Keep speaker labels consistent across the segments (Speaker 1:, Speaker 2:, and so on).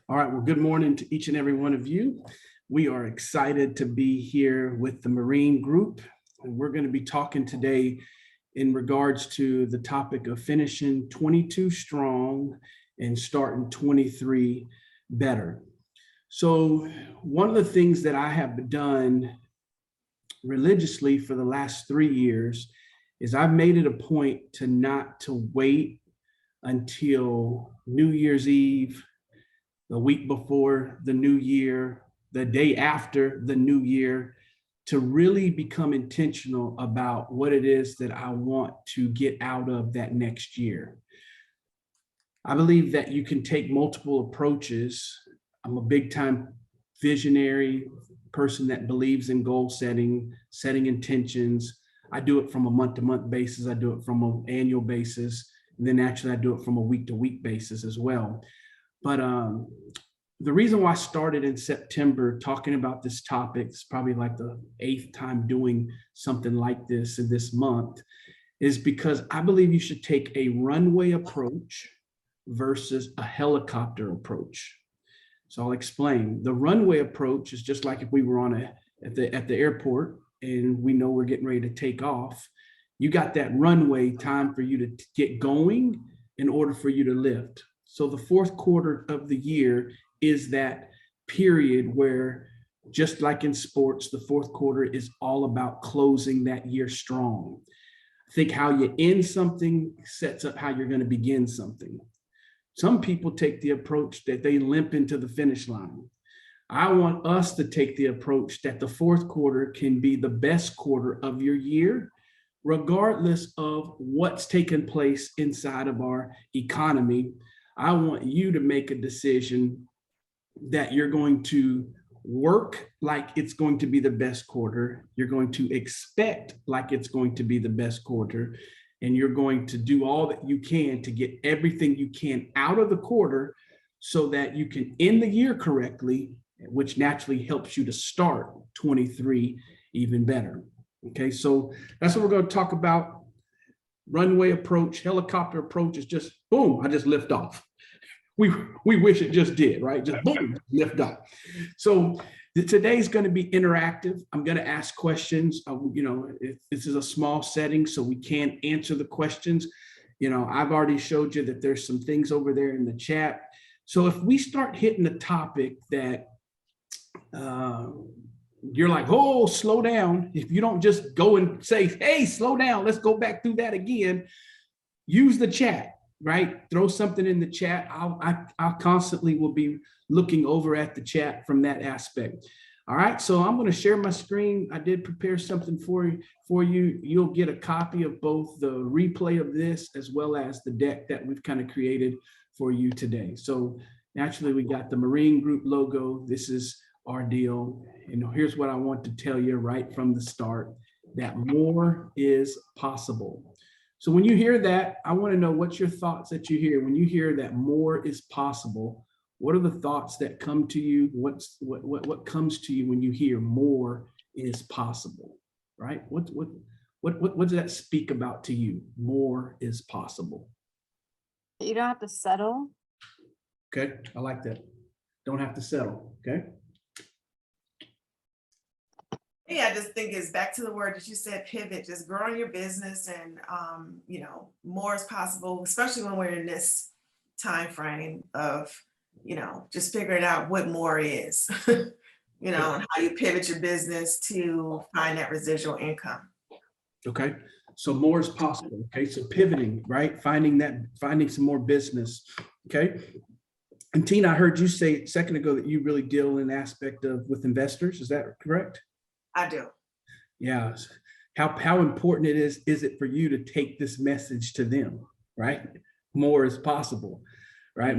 Speaker 1: All right, well, good morning to each and every one of you. We are excited to be here with the Morinne group, and we're going to be talking today in regards to the topic of finishing 22 strong and starting 23 better. So one of the things that I have done religiously for the last 3 years is I've made it a point to not to wait until New Year's Eve, the week before the new year, the day after the new year, to really become intentional about what it is that I want to get out of that next year. I believe that you can take multiple approaches. I'm a big time visionary person that believes in goal setting, setting intentions. I do it from a month to month basis. I do it from an annual basis. And then actually I do it from a week to week basis as well. But the reason why I started in September talking about this topic, it's probably like the 8th time doing something like this in this month, is because I believe you should take a runway approach versus a helicopter approach. So I'll explain. The runway approach is just like if we were on at the airport and we know we're getting ready to take off. You got that runway time for you to get going in order for you to lift. So the fourth quarter of the year is that period where, just like in sports, the fourth quarter is all about closing that year strong. I think how you end something sets up how you're going to begin something. Some people take the approach that they limp into the finish line. I want us to take the approach that the fourth quarter can be the best quarter of your year, regardless of what's taken place inside of our economy. I want you to make a decision that you're going to work like it's going to be the best quarter. You're going to expect like it's going to be the best quarter. And you're going to do all that you can to get everything you can out of the quarter so that you can end the year correctly, which naturally helps you to start 23 even better. Okay, so that's what we're going to talk about. Runway approach, helicopter approach is just boom, I just lift off. We wish it just did, right? Just boom, lift off. So today's going to be interactive. I'm going to ask questions. This is a small setting, so we can't answer the questions. I've already showed you that there's some things over there in the chat. So if we start hitting a topic that you're like, oh, slow down. If you don't just go and say, hey, slow down, let's go back through that again. Use the chat, right? Throw something in the chat. I constantly will be looking over at the chat from that aspect. All right, so I'm going to share my screen. I did prepare something for you. You'll get a copy of both the replay of this as well as the deck that we've kind of created for you today. So naturally, we got the Morinne Group logo. This is our deal. And here's what I want to tell you right from the start, that more is possible. So when you hear that, I want to know what's your thoughts that you hear. When you hear that more is possible, what are the thoughts that come to you? What comes to you when you hear more is possible, right? What does that speak about to you? More is possible.
Speaker 2: You don't have to settle.
Speaker 1: Okay, I like that. Don't have to settle, okay?
Speaker 3: Yeah, I just think it's back to the word that you said, pivot, just growing your business and, more is possible, especially when we're in this time frame of, just figuring out what more is, and how you pivot your business to find that residual income.
Speaker 1: Okay, so more is possible. Okay, so pivoting, right? Finding some more business. Okay. And Tina, I heard you say a second ago that you really deal in the aspect of with investors. Is that correct?
Speaker 3: I do.
Speaker 1: Yeah. How important is it for you to take this message to them, right? More is possible, right?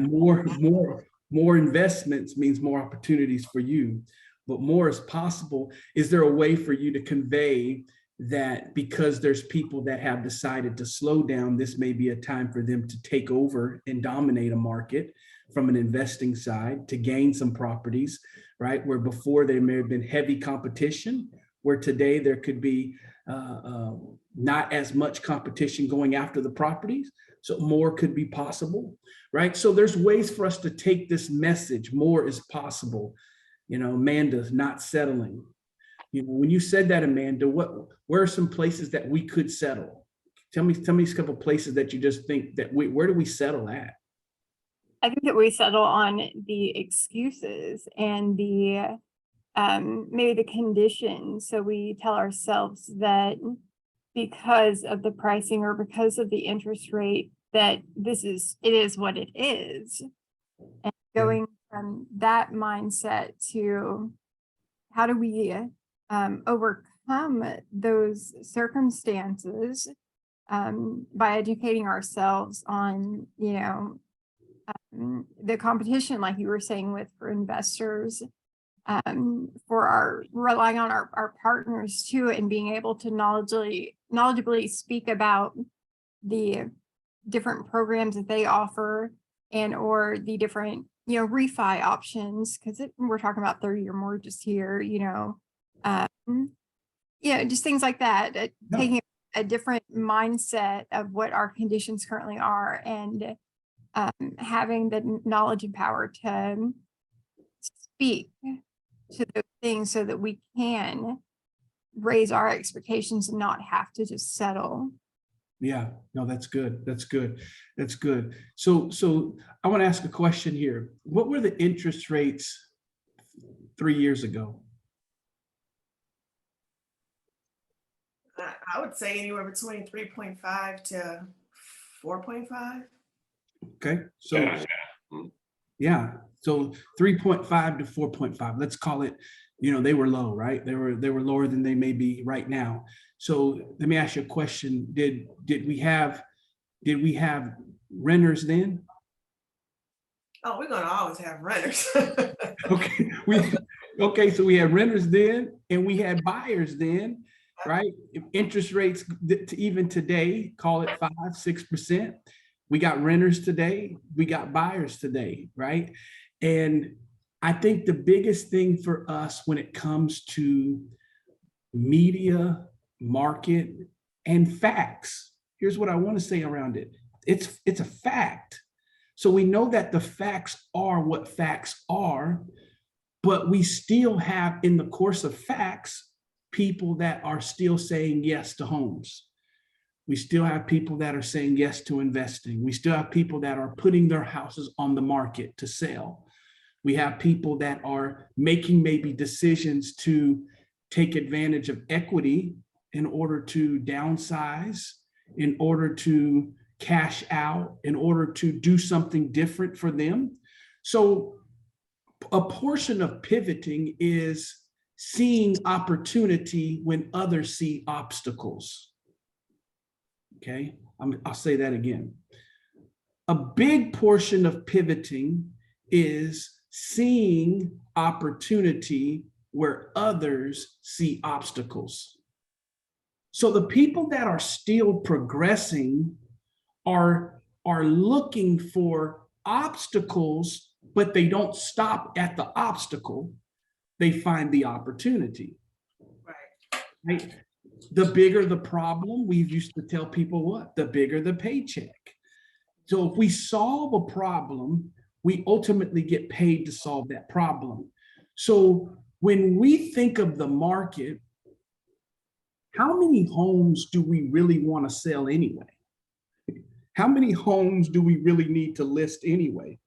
Speaker 1: More investments means more opportunities for you, but more is possible. Is there a way for you to convey that because there's people that have decided to slow down, this may be a time for them to take over and dominate a market from an investing side to gain some properties, right? Where before there may have been heavy competition, where today there could be not as much competition going after the properties. So more could be possible, right? So there's ways for us to take this message, more is possible. Amanda's not settling. When you said that, Amanda, where are some places that we could settle? Tell me a couple of places that you just think that where do we settle at?
Speaker 2: I think that we settle on the excuses and the maybe the conditions. So we tell ourselves that because of the pricing or because of the interest rate, that it is what it is. And going from that mindset to how do we overcome those circumstances by educating ourselves on, the competition, like you were saying, for investors, relying on our partners too, and being able to knowledgeably speak about the different programs that they offer or the different, refi options, because we're talking about 30-year mortgages here, just things like that, taking a different mindset of what our conditions currently are and having the knowledge and power to speak to those things so that we can raise our expectations and not have to just settle.
Speaker 1: Yeah, no, that's good. That's good. That's good. So I want to ask a question here. What were the interest rates 3 years ago?
Speaker 3: I would say anywhere between 3.5 to 4.5.
Speaker 1: Okay, so yeah, so 3.5 to 4.5. Let's call it, they were low, right? They were lower than they may be right now. So let me ask you a question. Did we have renters then?
Speaker 3: Oh, we're gonna always have renters.
Speaker 1: Okay, so we had renters then and we had buyers then, right? If interest rates even today, call it 5-6%. We got renters today, we got buyers today, right? And I think the biggest thing for us when it comes to media, market, and facts, here's what I want to say around it. It's a fact. So we know that the facts are what facts are, but we still have, in the course of facts, people that are still saying yes to homes. We still have people that are saying yes to investing. We still have people that are putting their houses on the market to sell. We have people that are making maybe decisions to take advantage of equity in order to downsize, in order to cash out, in order to do something different for them. So a portion of pivoting is seeing opportunity when others see obstacles. Okay, I'll say that again. A big portion of pivoting is seeing opportunity where others see obstacles. So the people that are still progressing are looking for obstacles, but they don't stop at the obstacle. They find the opportunity. Right? The bigger the problem, we used to tell people what? The bigger the paycheck. So if we solve a problem, we ultimately get paid to solve that problem. So when we think of the market, how many homes do we really want to sell anyway? How many homes do we really need to list anyway?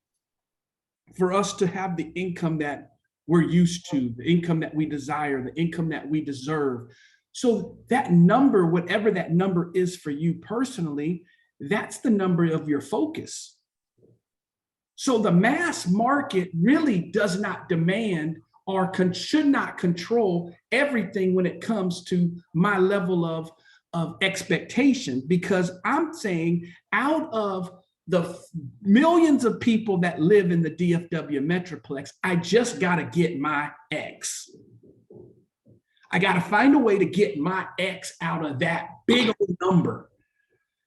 Speaker 1: For us to have the income that we're used to, the income that we desire, the income that we deserve. So that number, whatever that number is for you personally, that's the number of your focus. So the mass market really does not demand or should not control everything when it comes to my level of expectation, because I'm saying out of the millions of people that live in the DFW Metroplex, I just got to get my X. I got to find a way to get my X out of that big old number.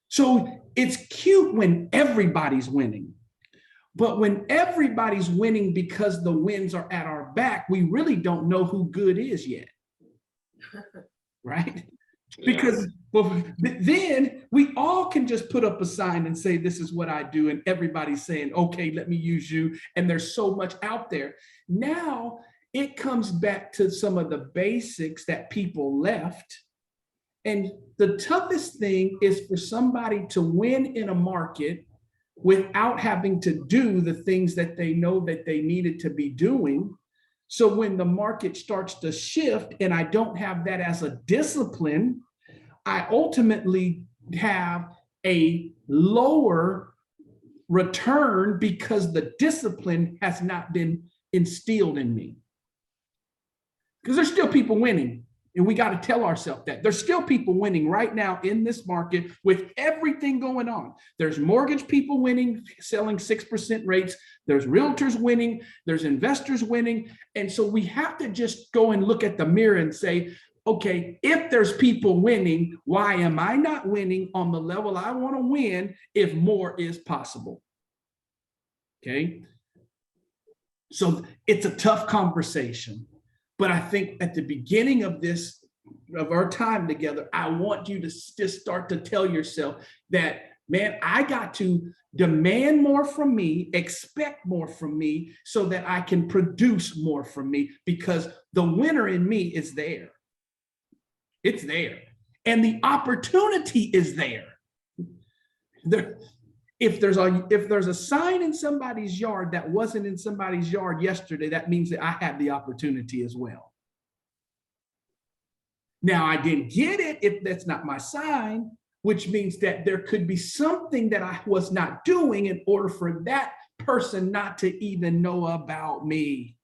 Speaker 1: So it's cute when everybody's winning. But when everybody's winning because the wins are at our back, we really don't know who good is yet. Right? Because Well, then we all can just put up a sign and say, this is what I do. And everybody's saying, okay, let me use you. And there's so much out there. Now it comes back to some of the basics that people left. And the toughest thing is for somebody to win in a market without having to do the things that they know that they needed to be doing. So when the market starts to shift and I don't have that as a discipline, I ultimately have a lower return because the discipline has not been instilled in me. Because there's still people winning. And we got to tell ourselves that there's still people winning right now in this market with everything going on. There's mortgage people winning, selling 6% rates. There's realtors winning. There's investors winning. And so we have to just go and look at the mirror and say, okay, if there's people winning, why am I not winning on the level I want to win if more is possible? Okay. So it's a tough conversation. But I think at the beginning of our time together, I want you to just start to tell yourself that, man, I got to demand more from me, expect more from me so that I can produce more from me, because the winner in me is there. It's there. And the opportunity is there. If there's a sign in somebody's yard that wasn't in somebody's yard yesterday, that means that I had the opportunity as well. Now, I didn't get it if that's not my sign, which means that there could be something that I was not doing in order for that person not to even know about me.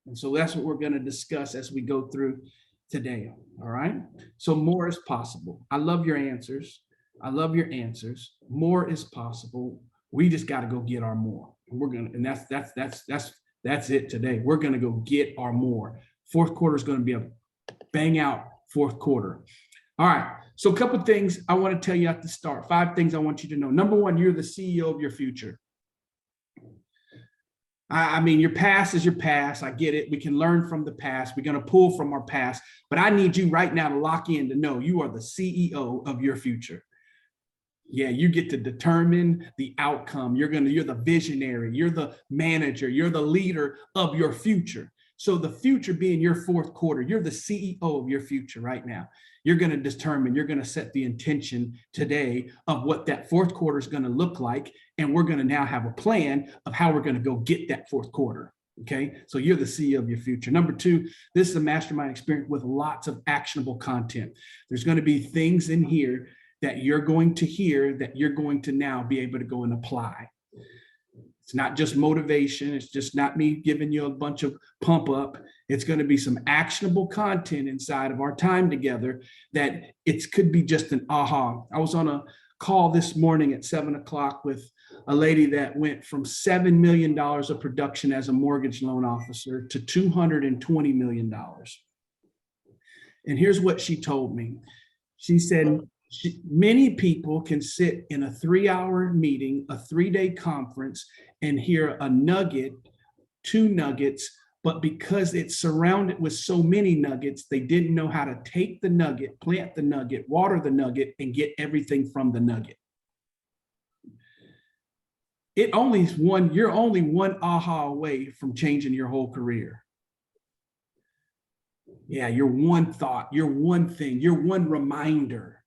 Speaker 1: And so that's what we're going to discuss as we go through today. All right. So more is possible. I love your answers. I love your answers. More is possible. We just got to go get our more. And that's it today. We're going to go get our more. Fourth quarter is going to be a bang out fourth quarter. All right. So a couple of things I want to tell you at the start. 5 things I want you to know. Number 1, you're the CEO of your future. I mean, your past is your past. I get it. We can learn from the past. We're going to pull from our past. But I need you right now to lock in to know you are the CEO of your future. Yeah, you get to determine the outcome. You're the visionary. You're the manager. You're the leader of your future. So the future being your fourth quarter, you're the CEO of your future right now. You're going to determine, you're going to set the intention today of what that fourth quarter is going to look like. And we're going to now have a plan of how we're going to go get that fourth quarter. Okay. So you're the CEO of your future. Number 2, this is a mastermind experience with lots of actionable content. There's going to be things in here that you're going to hear that you're going to now be able to go and apply. It's not just motivation. It's just not me giving you a bunch of pump up. It's going to be some actionable content inside of our time together that it could be just an aha. I was on a call this morning at 7:00 with a lady that went from $7 million of production as a mortgage loan officer to $220 million. And here's what she told me. She said, many people can sit in a 3-hour meeting, a 3-day conference, and hear a nugget, 2 nuggets, but because it's surrounded with so many nuggets, they didn't know how to take the nugget, plant the nugget, water the nugget, and get everything from the nugget. You're only one aha away from changing your whole career. Yeah, you're one thought, you're one thing, you're one reminder.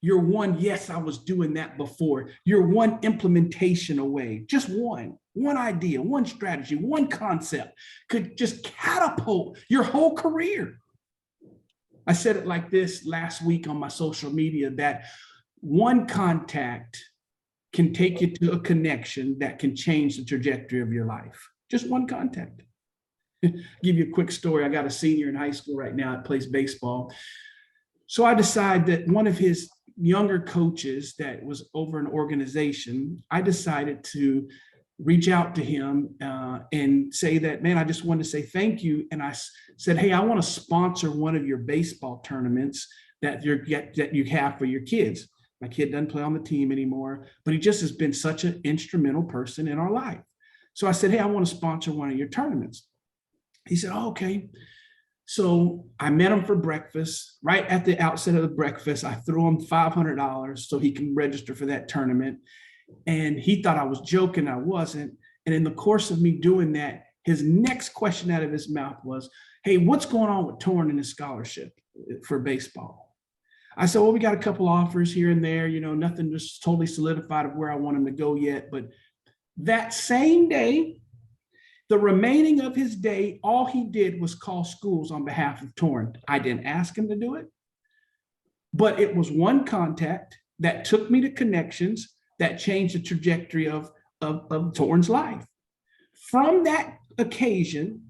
Speaker 1: You're one, yes, I was doing that before. You're one implementation away. Just one idea, one strategy, one concept could just catapult your whole career. I said it like this last week on my social media, that one contact can take you to a connection that can change the trajectory of your life. Just one contact. Give you a quick story. I got a senior in high school right now that plays baseball. So I decided that one of his younger coaches that was over an organization, I decided to reach out to him and say that, man, I just want to say thank you. And I said, hey, I want to sponsor one of your baseball tournaments that you have for your kids. My kid doesn't play on the team anymore, but he just has been such an instrumental person in our life. So I said, hey, I want to sponsor one of your tournaments. He said, oh, okay. So I met him for breakfast. Right at the outset of the breakfast, I threw him $500 so he can register for that tournament. And he thought I was joking. I wasn't. And in the course of me doing that, his next question out of his mouth was, hey, what's going on with Torn and his scholarship for baseball? I said, well, we got a couple offers here and there, nothing just totally solidified of where I want him to go yet. But that same day, the remaining of his day, all he did was call schools on behalf of Torn. I didn't ask him to do it, but it was one contact that took me to connections that changed the trajectory of Torn's life. From that occasion,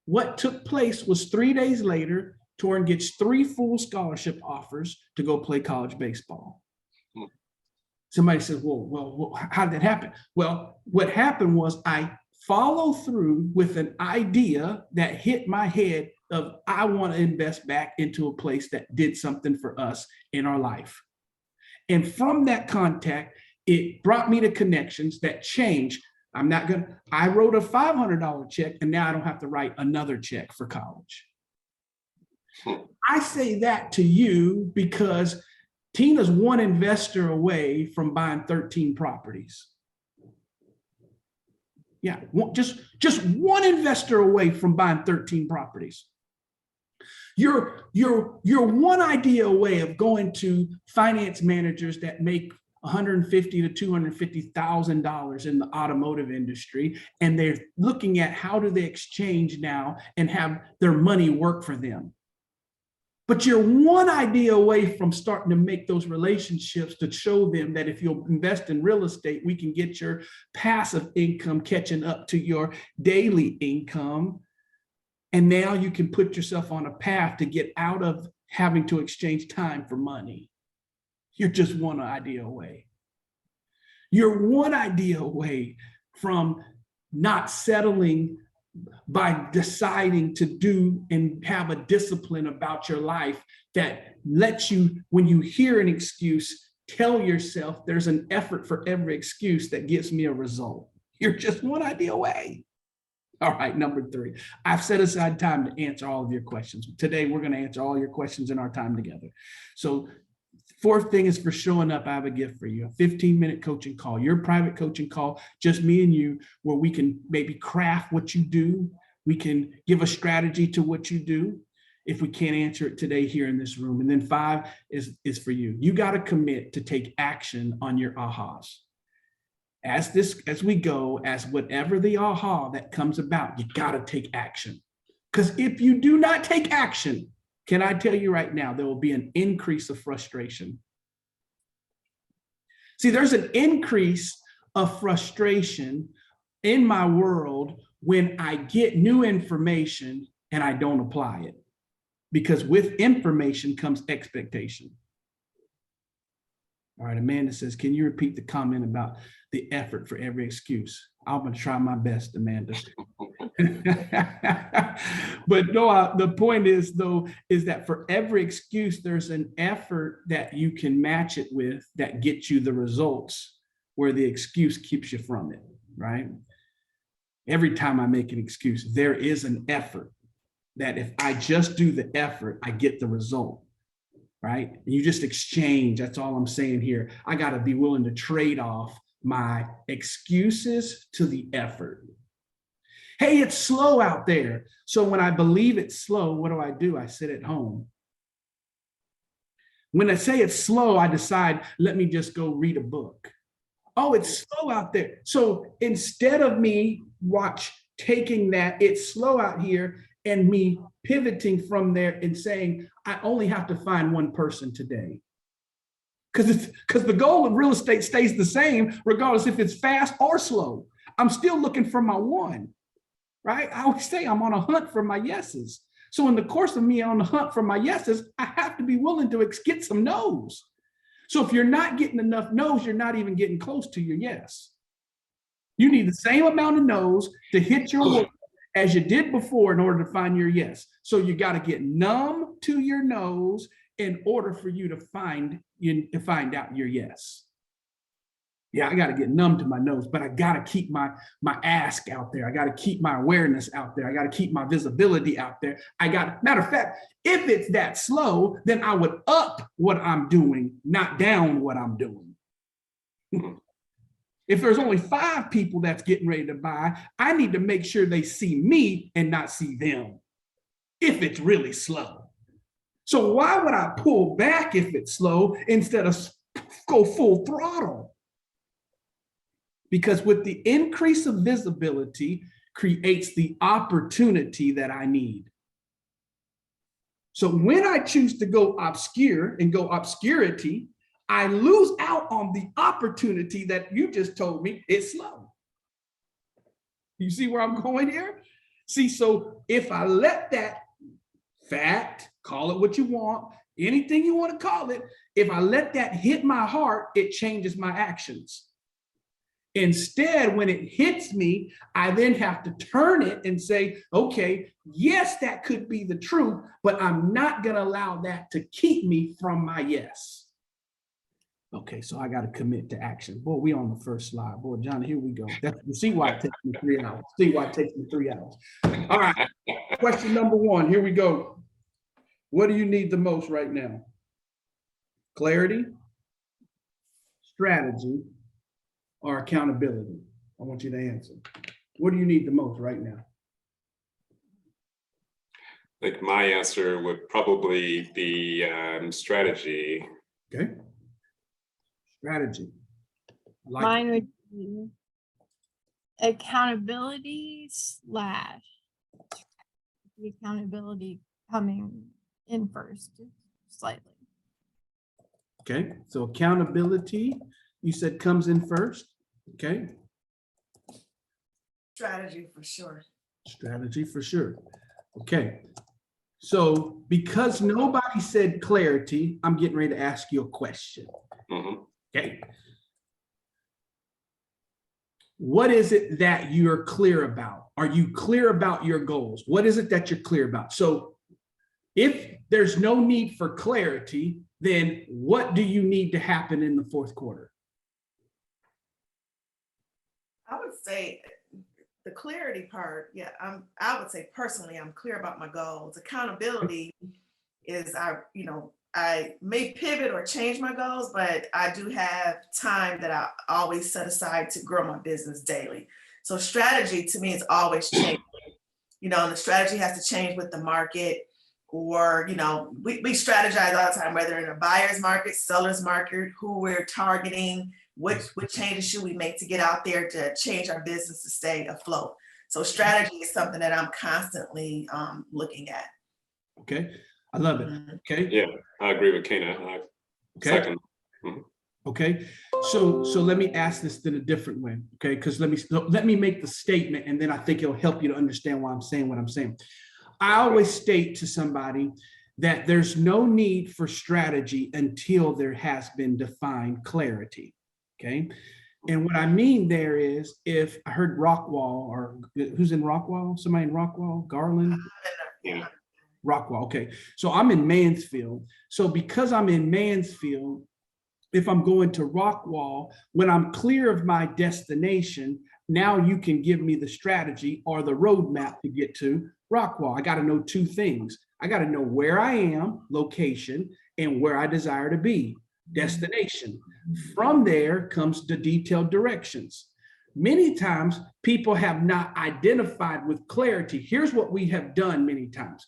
Speaker 1: what took place was 3 days later, Torn gets 3 full scholarship offers to go play college baseball. Somebody says, well, how did that happen? Well, what happened was I follow through with an idea that hit my head of I want to invest back into a place that did something for us in our life. And from that contact, it brought me to connections that changed. I wrote a $500 check and now I don't have to write another check for college. I say that to you because Tina's one investor away from buying 13 properties. Yeah, just one investor away from buying 13 properties. You're one idea away of going to finance managers that make $150,000 to $250,000 in the automotive industry, and they're looking at how do they exchange now and have their money work for them. But you're one idea away from starting to make those relationships to show them that if you'll invest in real estate, we can get your passive income catching up to your daily income. And now you can put yourself on a path to get out of having to exchange time for money. You're just one idea away. You're one idea away from not settling by deciding to do and have a discipline about your life that lets you, when you hear an excuse, tell yourself there's an effort for every excuse that gives me a result. You're just one idea away. All right, number 3. I've set aside time to answer all of your questions. Today, we're going to answer all your questions in our time together. So 4th thing is for showing up. I have a gift for you, a 15-minute coaching call, your private coaching call, just me and you, where we can maybe craft what you do. We can give a strategy to what you do if we can't answer it today here in this room. And then 5 is for you. You got to commit to take action on your ahas. As we go, as whatever the aha that comes about, you got to take action. Because if you do not take action, can I tell you right now, there will be an increase of frustration. See, there's an increase of frustration in my world when I get new information and I don't apply it. Because with information comes expectation. All right, Amanda says, can you repeat the comment about the effort for every excuse? I'm going to try my best, Amanda. But no, the point is, though, is that for every excuse, there's an effort that you can match it with that gets you the results where the excuse keeps you from it, right? Every time I make an excuse, there is an effort that if I just do the effort, I get the result. Right? And you just exchange. That's all I'm saying here. I got to be willing to trade off my excuses to the effort. Hey, it's slow out there. So when I believe it's slow, what do? I sit at home. When I say it's slow, I decide, let me just go read a book. Oh, it's slow out there. So instead of me taking that, it's slow out here, and me pivoting from there and saying, I only have to find one person today. Because the goal of real estate stays the same, regardless if it's fast or slow. I'm still looking for my one, right? I always say I'm on a hunt for my yeses. So in the course of me on the hunt for my yeses, I have to be willing to get some no's. So if you're not getting enough no's, you're not even getting close to your yes. You need the same amount of no's to hit your word as you did before in order to find your yes. So you got to get numb to your no's in order for you to find out your yes. Yeah, I got to get numb to my nose, but I got to keep my ask out there. I got to keep my awareness out there. I got to keep my visibility out there. Matter of fact, if it's that slow, then I would up what I'm doing, not down what I'm doing. If there's only 5 people that's getting ready to buy, I need to make sure they see me and not see them if it's really slow. So why would I pull back if it's slow instead of go full throttle? Because with the increase of visibility creates the opportunity that I need. So when I choose to go obscure and go obscurity, I lose out on the opportunity that you just told me is slow. You see where I'm going here? See, so if I let that fact, call it what you want, anything you want to call it, if I let that hit my heart, it changes my actions. Instead, when it hits me, I then have to turn it and say, okay, yes, that could be the truth, but I'm not going to allow that to keep me from my yes. Okay, so I got to commit to action. Boy, we on the first slide. Boy, Johnny, here we go. You see why it takes me 3 hours. See why it takes me 3 hours. All right, question number 1. Here we go. What do you need the most right now? Clarity, strategy, or accountability? I want you to answer. What do you need the most right now?
Speaker 4: I think my answer would probably be strategy.
Speaker 1: Okay. Strategy. Like
Speaker 2: Mine would be accountability / the accountability coming in first, slightly.
Speaker 1: Okay, so accountability, you said comes in first. Okay.
Speaker 3: Strategy for sure.
Speaker 1: Strategy for sure. Okay. So because nobody said clarity, I'm getting ready to ask you a question.
Speaker 4: Mm-hmm.
Speaker 1: Okay. What is it that you're clear about? Are you clear about your goals? What is it that you're clear about? So if there's no need for clarity, then what do you need to happen in the 4th quarter?
Speaker 3: I would say the clarity part, yeah, I would say personally, I'm clear about my goals. Accountability is I may pivot or change my goals, but I do have time that I always set aside to grow my business daily. So strategy to me is always changing. And the strategy has to change with the market, or, we strategize all the time, whether in a buyer's market, seller's market, who we're targeting, what changes should we make to get out there to change our business to stay afloat. So strategy is something that I'm constantly looking at.
Speaker 1: Okay, I love it. Okay.
Speaker 4: Yeah, I agree with Kana.
Speaker 1: Okay.
Speaker 4: Second.
Speaker 1: Okay, so let me ask this in a different way. Okay, because let me make the statement, and then I think it'll help you to understand why I'm saying what I'm saying. I always state to somebody that there's no need for strategy until there has been defined clarity. Okay. And what I mean there is, if I heard Rockwall, or who's in Rockwall? Somebody in Rockwall? Garland?
Speaker 4: Yeah.
Speaker 1: Rockwall. Okay. So I'm in Mansfield. So because I'm in Mansfield, if I'm going to Rockwall, when I'm clear of my destination, now you can give me the strategy or the roadmap to get to Rockwall. I got to know 2 things. I got to know where I am, location, and where I desire to be, destination. From there comes the detailed directions. Many times people have not identified with clarity. Here's what we have done many times.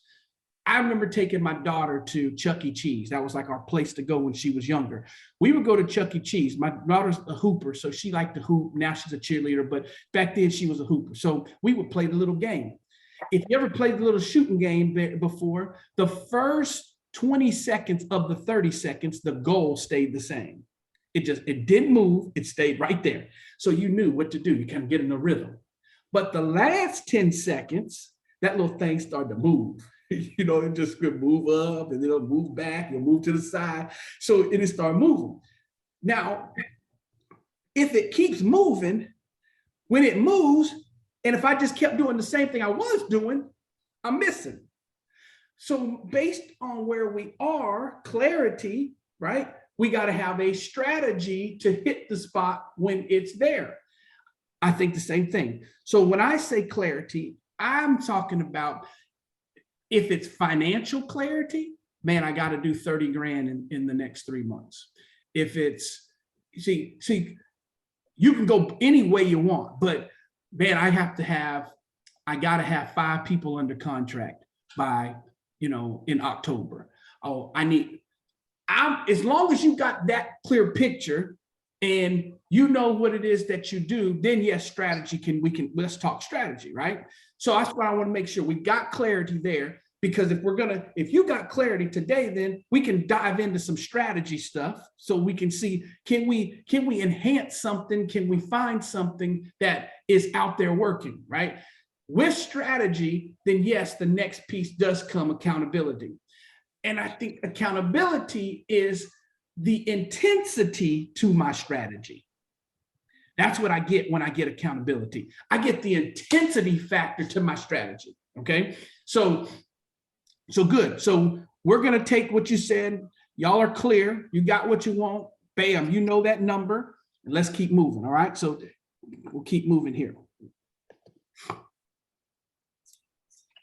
Speaker 1: I remember taking my daughter to Chuck E. Cheese. That was like our place to go when she was younger. We would go to Chuck E. Cheese. My daughter's a hooper, so she liked to hoop. Now she's a cheerleader, but back then she was a hooper. So we would play the little game. If you ever played the little shooting game before, the first 20 seconds of the 30 seconds, the goal stayed the same. It didn't move. It stayed right there. So you knew what to do. You kind of get in a rhythm. But the last 10 seconds, that little thing started to move. It just could move up, and then it'll move back, it'll move to the side. So it started moving. Now, if it keeps moving, when it moves, and if I just kept doing the same thing I was doing, I'm missing. So based on where we are, clarity, right? we got to have a strategy to hit the spot when it's there. I think the same thing. So when I say clarity, I'm talking about if it's financial clarity, man, I got to do 30 grand in the next 3 months. If it's, see, you can go any way you want, but man, I got to have 5 people under contract by, in October. Oh, as long as you got that clear picture and you know what it is that you do, then yes, strategy let's talk strategy, right? So that's why I want to make sure we got clarity there, because if you got clarity today, then we can dive into some strategy stuff so we can see, can we enhance something? Can we find something that is out there working, right? With strategy, then yes, the next piece does come accountability. And I think accountability is the intensity to my strategy. That's what I get when I get accountability. I get the intensity factor to my strategy. Okay. So good. So we're going to take what you said. Y'all are clear. You got what you want. Bam. You know that number. And let's keep moving. All right. So we'll keep moving here.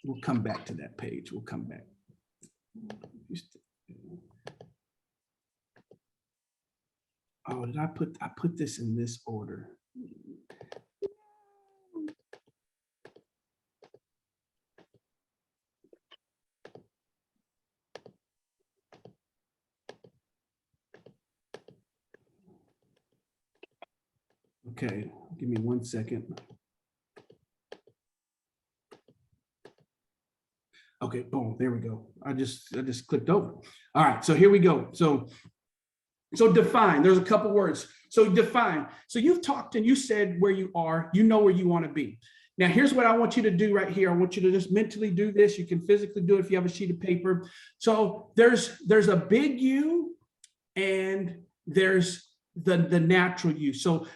Speaker 1: We'll come back to that page. We'll come back. Oh, did I put this in this order? Okay, give me 1 second. Okay, boom, there we go. I just clicked over. All right, so here we go. So define, there's a couple words. So define. So you've talked and you said where you are, you know where you want to be. Now, here's what I want you to do right here. I want you to just mentally do this. You can physically do it if you have a sheet of paper. So there's a big you and there's the natural you. So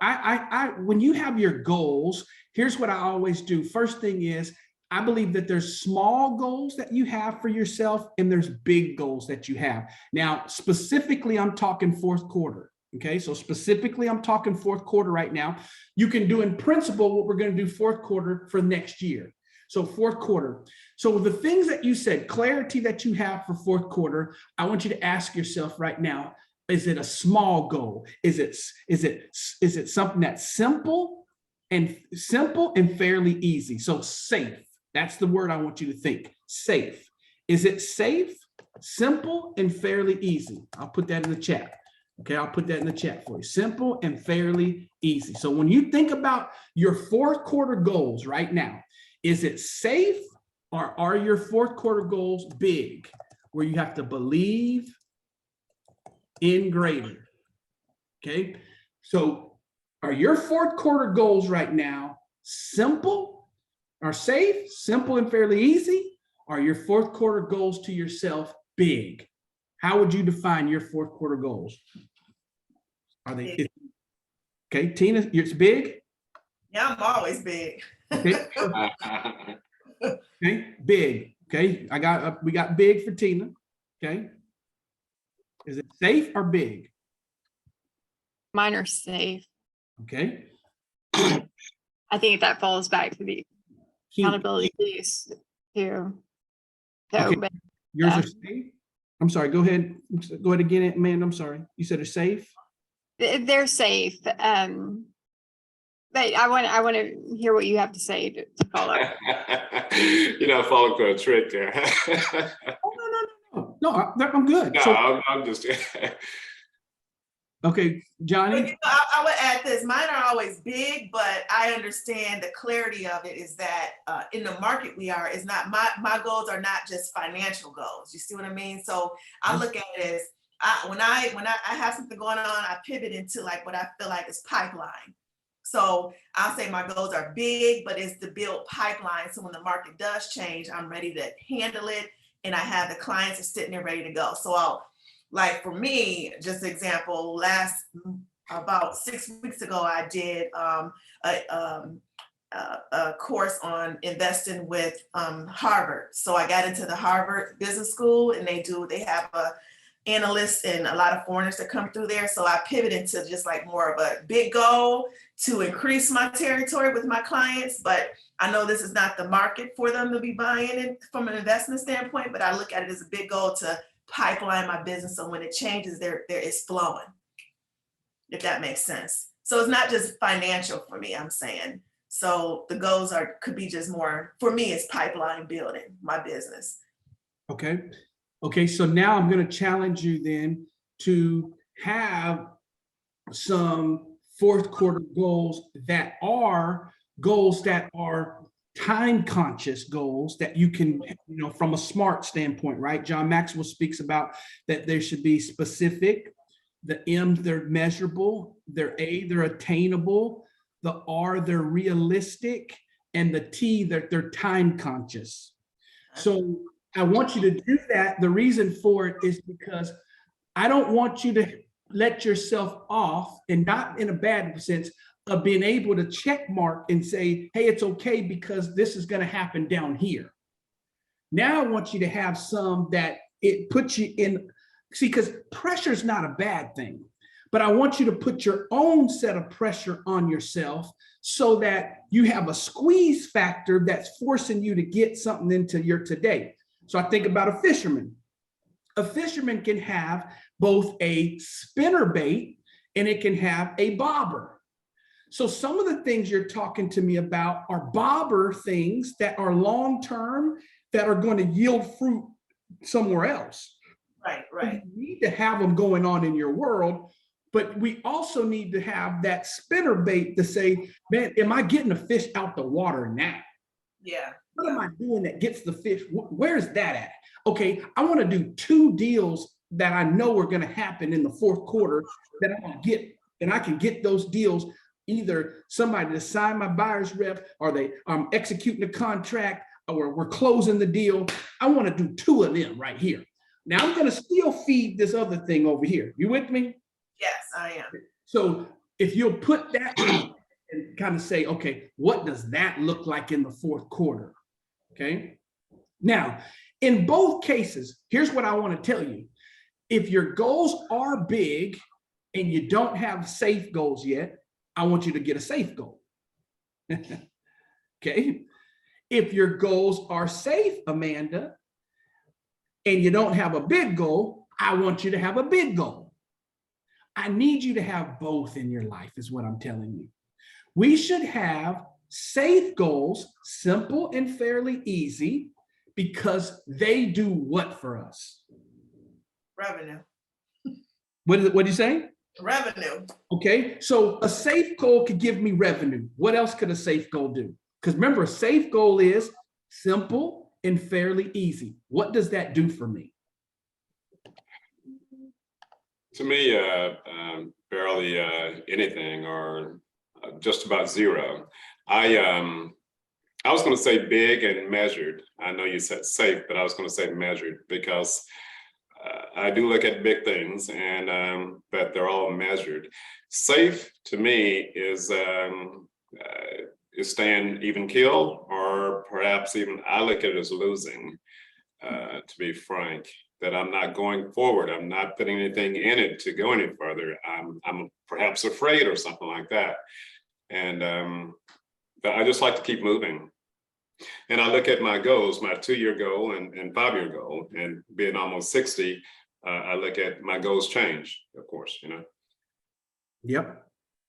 Speaker 1: I when you have your goals, here's what I always do. First thing is, I believe that there's small goals that you have for yourself and there's big goals that you have. Now, specifically, I'm talking fourth quarter. Okay, so specifically, I'm talking fourth quarter right now. You can do in principle what we're going to do fourth quarter for next year. So fourth quarter. So the things that you said, clarity that you have for fourth quarter, I want you to ask yourself right now, is it a small goal? Is it something that's simple and fairly easy? So safe. That's the word I want you to think. Safe. Is it safe, simple, and fairly easy? I'll put that in the chat. Okay, I'll put that in the chat for you. Simple and fairly easy. So when you think about your fourth quarter goals right now, is it safe or are your fourth quarter goals big, where you have to believe in greater? Okay, so are your fourth quarter goals right now simple? Are safe, simple, and fairly easy? Are your fourth quarter goals to yourself big? How would you define your fourth quarter goals? Are they okay? Tina, it's big.
Speaker 3: Yeah, I'm always big.
Speaker 1: Okay, okay, big. Okay, we got big for Tina. Okay, is it safe or big?
Speaker 2: Mine are safe.
Speaker 1: Okay,
Speaker 2: I think that falls back to the accountability piece too. So,
Speaker 1: okay.
Speaker 2: but,
Speaker 1: Yours are safe. I'm sorry. Go ahead. Go ahead again, Amanda. I'm sorry. You said they're safe.
Speaker 2: they're safe. But I want to hear what you have to say to follow.
Speaker 4: You're not falling for a trick there.
Speaker 1: Oh, no, I'm good.
Speaker 4: No,
Speaker 1: So,
Speaker 4: I'm just.
Speaker 1: okay, Johnny.
Speaker 3: But, I would add this. Mine are always big, but I understand the clarity of it is that in the market we are is not my goals are not just financial goals. You see what I mean? So I look at it as when I have something going on, I pivot into like what I feel like is pipeline. So I'll say my goals are big, but it's to build pipeline. So when the market does change, I'm ready to handle it, and I have the clients are sitting there ready to go. So like for me, just an example, about 6 weeks ago, I did a course on investing with Harvard. So I got into the Harvard Business School, and they have a analysts and a lot of foreigners that come through there. So I pivoted to just like more of a big goal to increase my territory with my clients. But I know this is not the market for them to be buying it from an investment standpoint, but I look at it as a big goal to pipeline my business. So when it changes, there it's flowing, if that makes sense. So it's not just financial for me, I'm saying. So the goals could be just more, for me, it's pipeline building my business.
Speaker 1: Okay. Okay. So now I'm going to challenge you then to have some fourth quarter goals that are time conscious goals that you can, from a SMART standpoint, right? John Maxwell speaks about that there should be specific, the M, they're measurable, they're A, they're attainable, the R, they're realistic, and the T, they're time conscious. So I want you to do that. The reason for it is because I don't want you to let yourself off, and not in a bad sense, of being able to check mark and say, hey, it's okay because this is going to happen down here. Now I want you to have some that it puts you in, see, because pressure is not a bad thing, but I want you to put your own set of pressure on yourself so that you have a squeeze factor that's forcing you to get something into your today. So I think about a fisherman. A fisherman can have both a spinner bait and it can have a bobber. So some of the things you're talking to me about are bobber things that are long-term, that are going to yield fruit somewhere else.
Speaker 3: Right, right.
Speaker 1: You need to have them going on in your world, but we also need to have that spinner bait to say, man, am I getting a fish out the water now?
Speaker 3: Yeah.
Speaker 1: What am I doing that gets the fish? Where's that at? Okay, I want to do 2 deals that I know are going to happen in the fourth quarter that I'm going to get, and I can get those deals. Either somebody to sign my buyer's rep, or they executing the contract, or we're closing the deal. I want to do 2 of them right here. Now I'm going to still feed this other thing over here. You with me?
Speaker 3: Yes, I am.
Speaker 1: So if you'll put that and kind of say, okay, what does that look like in the fourth quarter? Okay. Now, in both cases, here's what I want to tell you. If your goals are big and you don't have safe goals yet, I want you to get a safe goal. Okay. If your goals are safe, Amanda, and you don't have a big goal, I want you to have a big goal. I need you to have both in your life, is what I'm telling you. We should have safe goals, simple and fairly easy, because they do what for us?
Speaker 3: Revenue.
Speaker 1: What do you say?
Speaker 3: Revenue.
Speaker 1: Okay, so a safe goal could give me revenue. What else could a safe goal do? Because remember, a safe goal is simple and fairly easy. What does that do for me?
Speaker 4: To me, barely anything, or just about zero. I was going to say big and measured. I know you said safe, but I was going to say measured, because I do look at big things, and but they're all measured. Safe to me is staying even keel, or perhaps even I look at it as losing. To be frank, that I'm not going forward. I'm not putting anything in it to go any further. I'm perhaps afraid or something like that. And but I just like to keep moving. And I look at my goals, my 2-year goal and 5-year goal, and being almost 60, I look at my goals change, of course,
Speaker 1: Yep.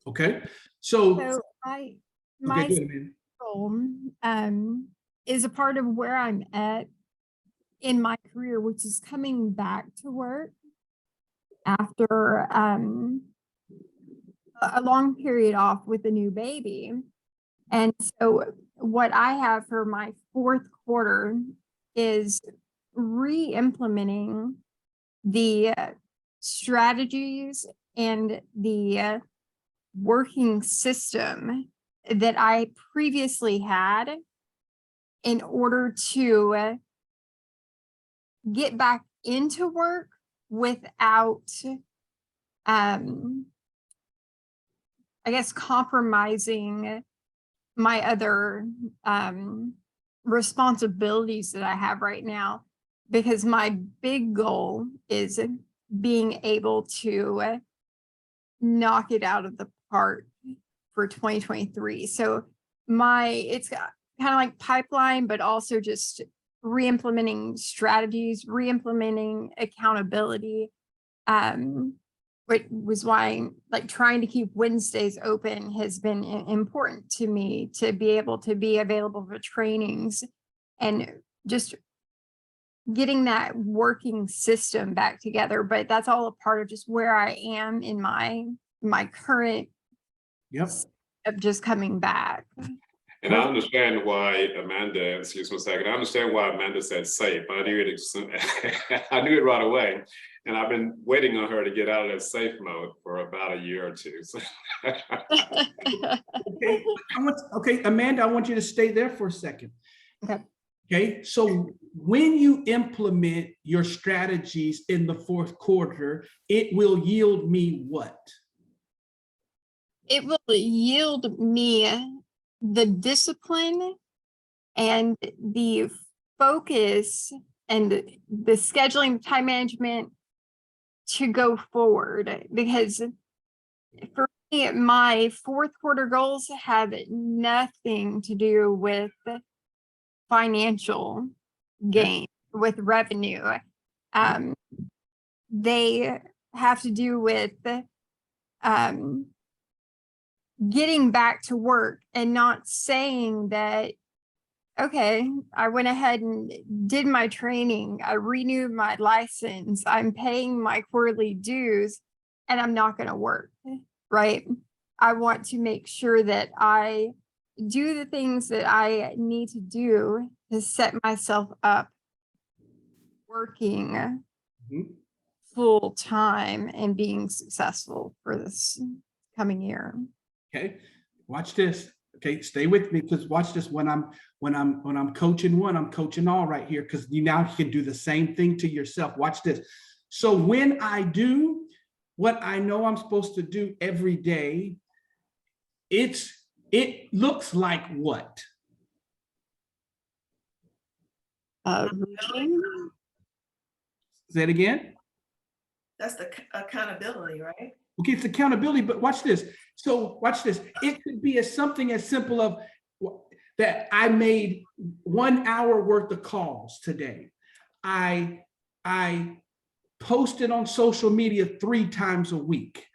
Speaker 1: Okay. So
Speaker 2: my
Speaker 1: okay, good,
Speaker 2: goal is a part of where I'm at in my career, which is coming back to work after a long period off with a new baby. And so what I have for my fourth quarter is re-implementing the strategies and the working system that I previously had in order to get back into work without, I guess, compromising my other responsibilities that I have right now, because my big goal is being able to knock it out of the park for 2023. So it's kind of like pipeline, but also just re-implementing strategies, re-implementing accountability. Which was why like trying to keep Wednesdays open has been important to me, to be able to be available for trainings and just getting that working system back together. But that's all a part of just where I am in my current
Speaker 1: Yep.
Speaker 2: of just coming back.
Speaker 4: And I understand why Amanda, excuse me a second, I understand why Amanda said safe. I knew it, I knew it right away. And I've been waiting on her to get out of that safe mode for about a year or two. So.
Speaker 1: Okay, Amanda, I want you to stay there for a second.
Speaker 2: Okay.
Speaker 1: Okay, so when you implement your strategies in the fourth quarter, it will yield me what?
Speaker 2: It will yield me the discipline and the focus and the scheduling, time management to go forward. Because for me, my fourth quarter goals have nothing to do with financial gain, with revenue. They have to do with getting back to work and not saying that, okay, I went ahead and did my training, I renewed my license, I'm paying my quarterly dues, and I'm not going to work, right? I want to make sure that I do the things that I need to do to set myself up working full time and being successful for this coming year.
Speaker 1: Okay, watch this. Okay, stay with me, because watch this. When I'm coaching one, I'm coaching all right here, because you now can do the same thing to yourself. Watch this. So when I do what I know I'm supposed to do every day, it looks like what?
Speaker 2: Routine.
Speaker 1: Say it again.
Speaker 3: That's the accountability, right?
Speaker 1: Okay, it's accountability, but watch this. So watch this. It could be something as simple of that I made 1 hour worth of calls today. I posted on social media 3 times a week.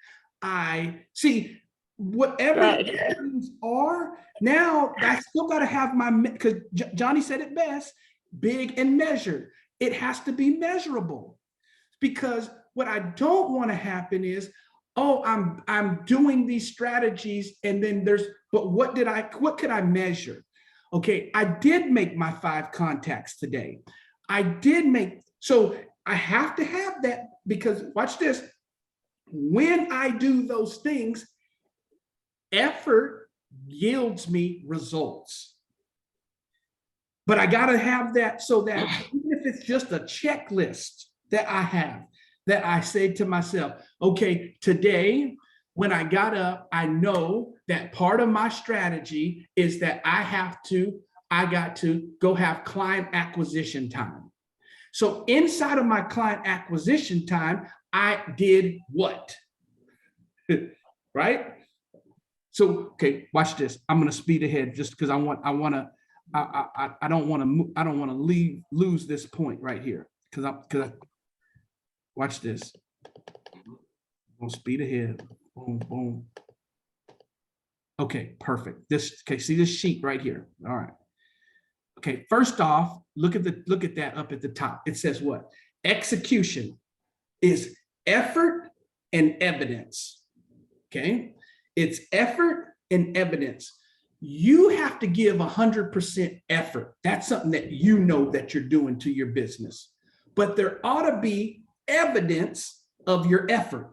Speaker 1: I see whatever things are. Now I still got to have my, because Johnny said it best, big and measured. It has to be measurable, because what I don't want to happen is, oh, I'm doing these strategies, and then but what could I measure? Okay, I did make my 5 contacts today. So I have to have that, because watch this. When I do those things, effort yields me results. But I got to have that, so that even if it's just a checklist that I have, that I say to myself, okay, today, when I got up, I know that part of my strategy is that I got to go have client acquisition time. So inside of my client acquisition time, I did what? Right? So, okay, watch this. I'm going to speed ahead just because I don't want to lose this point right here, because watch this. I'm gonna speed ahead. Boom, boom. Okay, perfect. Okay, see this sheet right here. All right. Okay, first off, look at that up at the top. It says what? Execution is effort and evidence. Okay, it's effort and evidence. You have to give 100% effort. That's something that you know that you're doing to your business. But there ought to be evidence of your effort.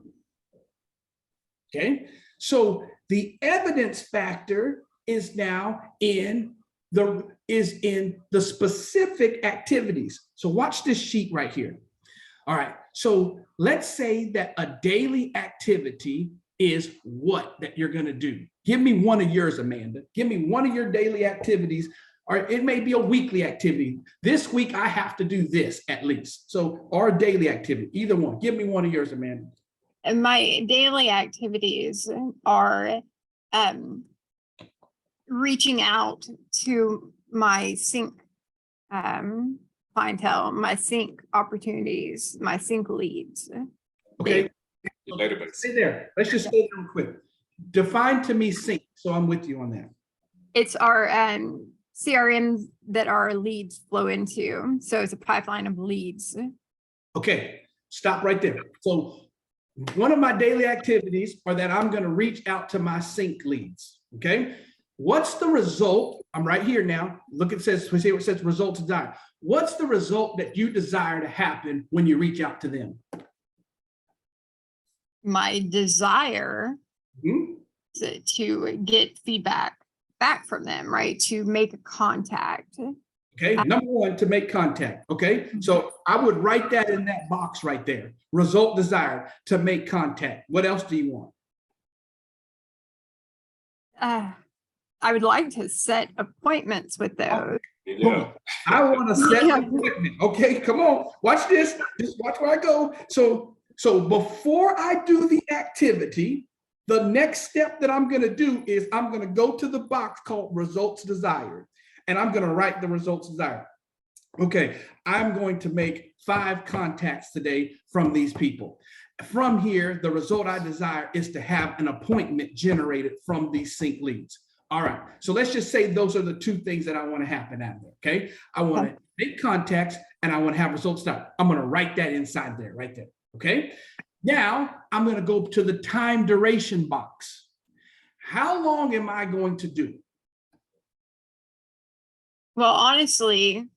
Speaker 1: Okay, so the evidence factor is now in the specific activities. So watch this sheet right here. All right, so let's say that a daily activity is what that you're going to do. Give me one of yours, Amanda. Give me one of your daily activities or it may be a weekly activity. This week I have to do this at least. So, or a daily activity, either one. Give me one of yours, Amanda.
Speaker 2: And my daily activities are reaching out to my sync clientele, my sync opportunities, my sync leads.
Speaker 1: Okay.
Speaker 4: Database.
Speaker 1: Stay there. Let's just stay there real quick. Define to me sync. So I'm with you on that.
Speaker 2: It's our CRMs that our leads flow into. So it's a pipeline of leads.
Speaker 1: Okay, stop right there. So one of my daily activities are that I'm going to reach out to my sync leads. Okay. What's the result? I'm right here now. Look, it says results desired. What's the result that you desire to happen when you reach out to them?
Speaker 2: My desire to get feedback back from them, right? To make a contact.
Speaker 1: Okay, number one, to make contact. Okay, so I would write that in that box right there. Result desired, to make contact. What else do you want?
Speaker 2: I would like to set appointments with those.
Speaker 4: Yeah.
Speaker 1: I want to set
Speaker 2: Yeah.
Speaker 1: an appointment. Okay, come on, watch this. Just watch where I go. So before I do the activity, the next step that I'm going to do is I'm going to go to the box called results desired, and I'm going to write the results desired. Okay, I'm going to make 5 contacts today from these people. From here, the result I desire is to have an appointment generated from these sync leads. All right, so let's just say those are the 2 things that I want to happen out there. Okay, I want to make contacts and I want to have results done. I'm going to write that inside there, right there. Okay, now I'm going to go to the time duration box. How long am I going to do?
Speaker 2: Well, honestly,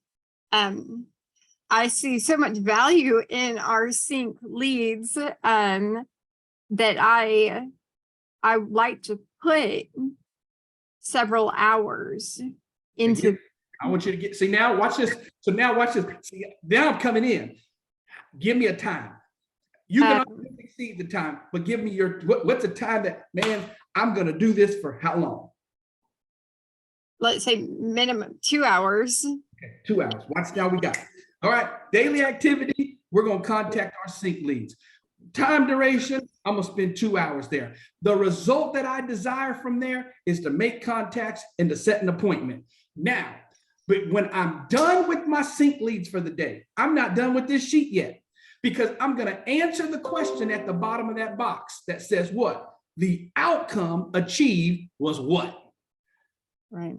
Speaker 2: I see so much value in our sync leads that I like to put several hours into.
Speaker 1: I want you to get, see now, watch this. So now watch this. See, now I'm coming in. Give me a time. You can exceed the time, but give me your, what's a time that, man, I'm going to do this for how long?
Speaker 2: Let's say minimum 2 hours.
Speaker 1: Okay, 2 hours. Watch now we got it. All right, daily activity, we're going to contact our sync leads. Time duration, I'm going to spend 2 hours there. The result that I desire from there is to make contacts and to set an appointment. Now, but when I'm done with my sync leads for the day, I'm not done with this sheet yet, because I'm going to answer the question at the bottom of that box that says what? The outcome achieved was what?
Speaker 2: Right.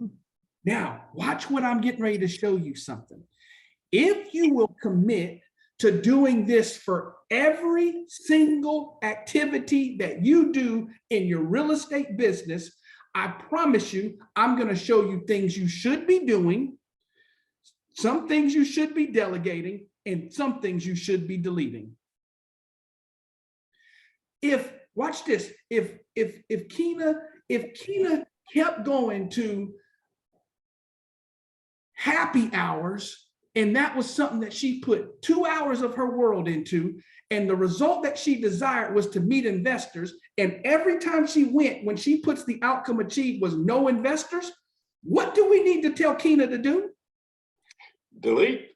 Speaker 1: Now, watch what I'm getting ready to show you something. If you will commit to doing this for every single activity that you do in your real estate business, I promise you, I'm going to show you things you should be doing, some things you should be delegating, and some things you should be deleting. Watch this, if Keena kept going to happy hours, and that was something that she put 2 hours of her world into, and the result that she desired was to meet investors, and every time she went, when she puts the outcome achieved was no investors, what do we need to tell Keena to do?
Speaker 4: Delete.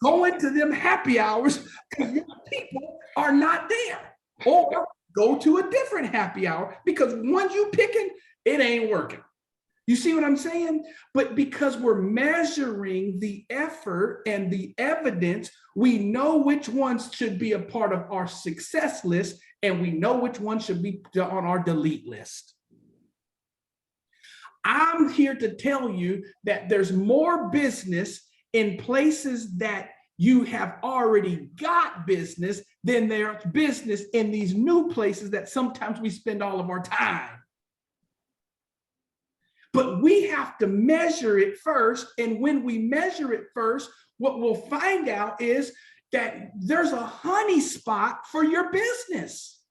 Speaker 1: Go into them happy hours because your people are not there, or go to a different happy hour because one you picking, it ain't working. You see what I'm saying? But because we're measuring the effort and the evidence, we know which ones should be a part of our success list, and we know which ones should be on our delete list. I'm here to tell you that there's more business in places that you have already got business than there's business in these new places that sometimes we spend all of our time. But we have to measure it first. And when we measure it first, what we'll find out is that there's a honey spot for your business.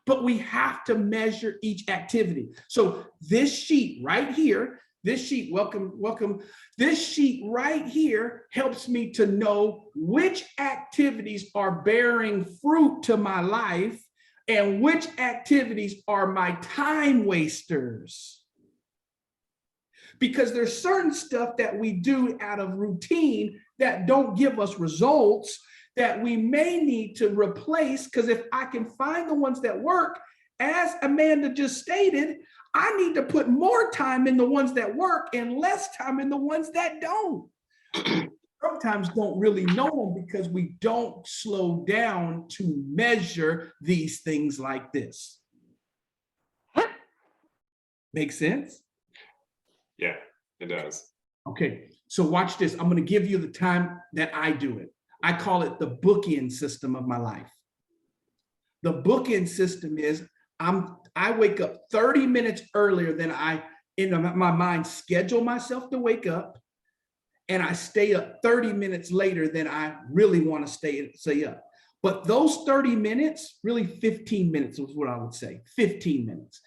Speaker 1: But we have to measure each activity. So this sheet right here, this sheet, welcome. This sheet right here helps me to know which activities are bearing fruit to my life and which activities are my time wasters. because there's certain stuff that we do out of routine that don't give us results that we may need to replace. Because if I can find the ones that work, as Amanda just stated, I need to put more time in the ones that work and less time in the ones that don't. Sometimes don't really know them because we don't slow down to measure these things like this. Make sense?
Speaker 4: Yeah, it does.
Speaker 1: Okay, so watch this. I'm going to give you the time that I do it. I call it the bookend system of my life. The bookend system is I wake up 30 minutes earlier than I, in my mind, schedule myself to wake up, and I stay up 30 minutes later than I really want to stay up. But those 30 minutes, really 15 minutes is what I would say, 15 minutes.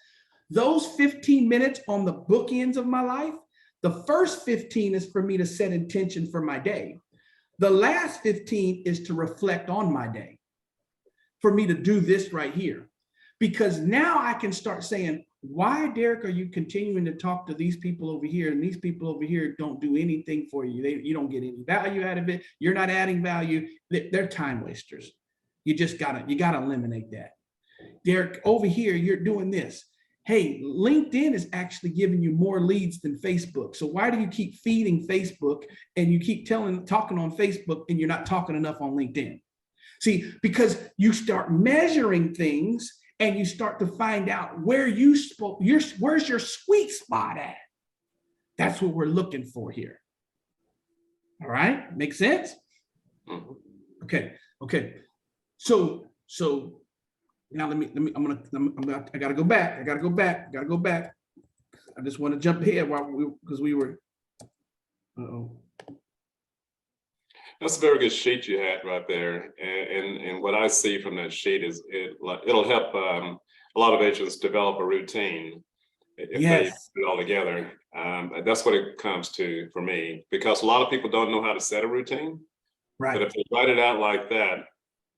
Speaker 1: Those 15 minutes on the bookends of my life, the first 15 is for me to set intention for my day. The last 15 is to reflect on my day, for me to do this right here. Because now I can start saying, why, Derek, are you continuing to talk to these people over here, and these people over here don't do anything for you? You don't get any value out of it. You're not adding value. They're time wasters. You gotta eliminate that. Derek, over here, you're doing this. Hey, LinkedIn is actually giving you more leads than Facebook. So why do you keep feeding Facebook and you keep talking on Facebook and you're not talking enough on LinkedIn? See, because you start measuring things and you start to find out where's your sweet spot at. That's what we're looking for here. All right, make sense? Okay. So now I gotta go back. I just want to jump ahead because we were.
Speaker 4: That's a very good sheet you had right there, and what I see from that sheet is it'll help a lot of agents develop a routine if they put it all together. That's what it comes to for me, because a lot of people don't know how to set a routine. Right. But if they write it out like that,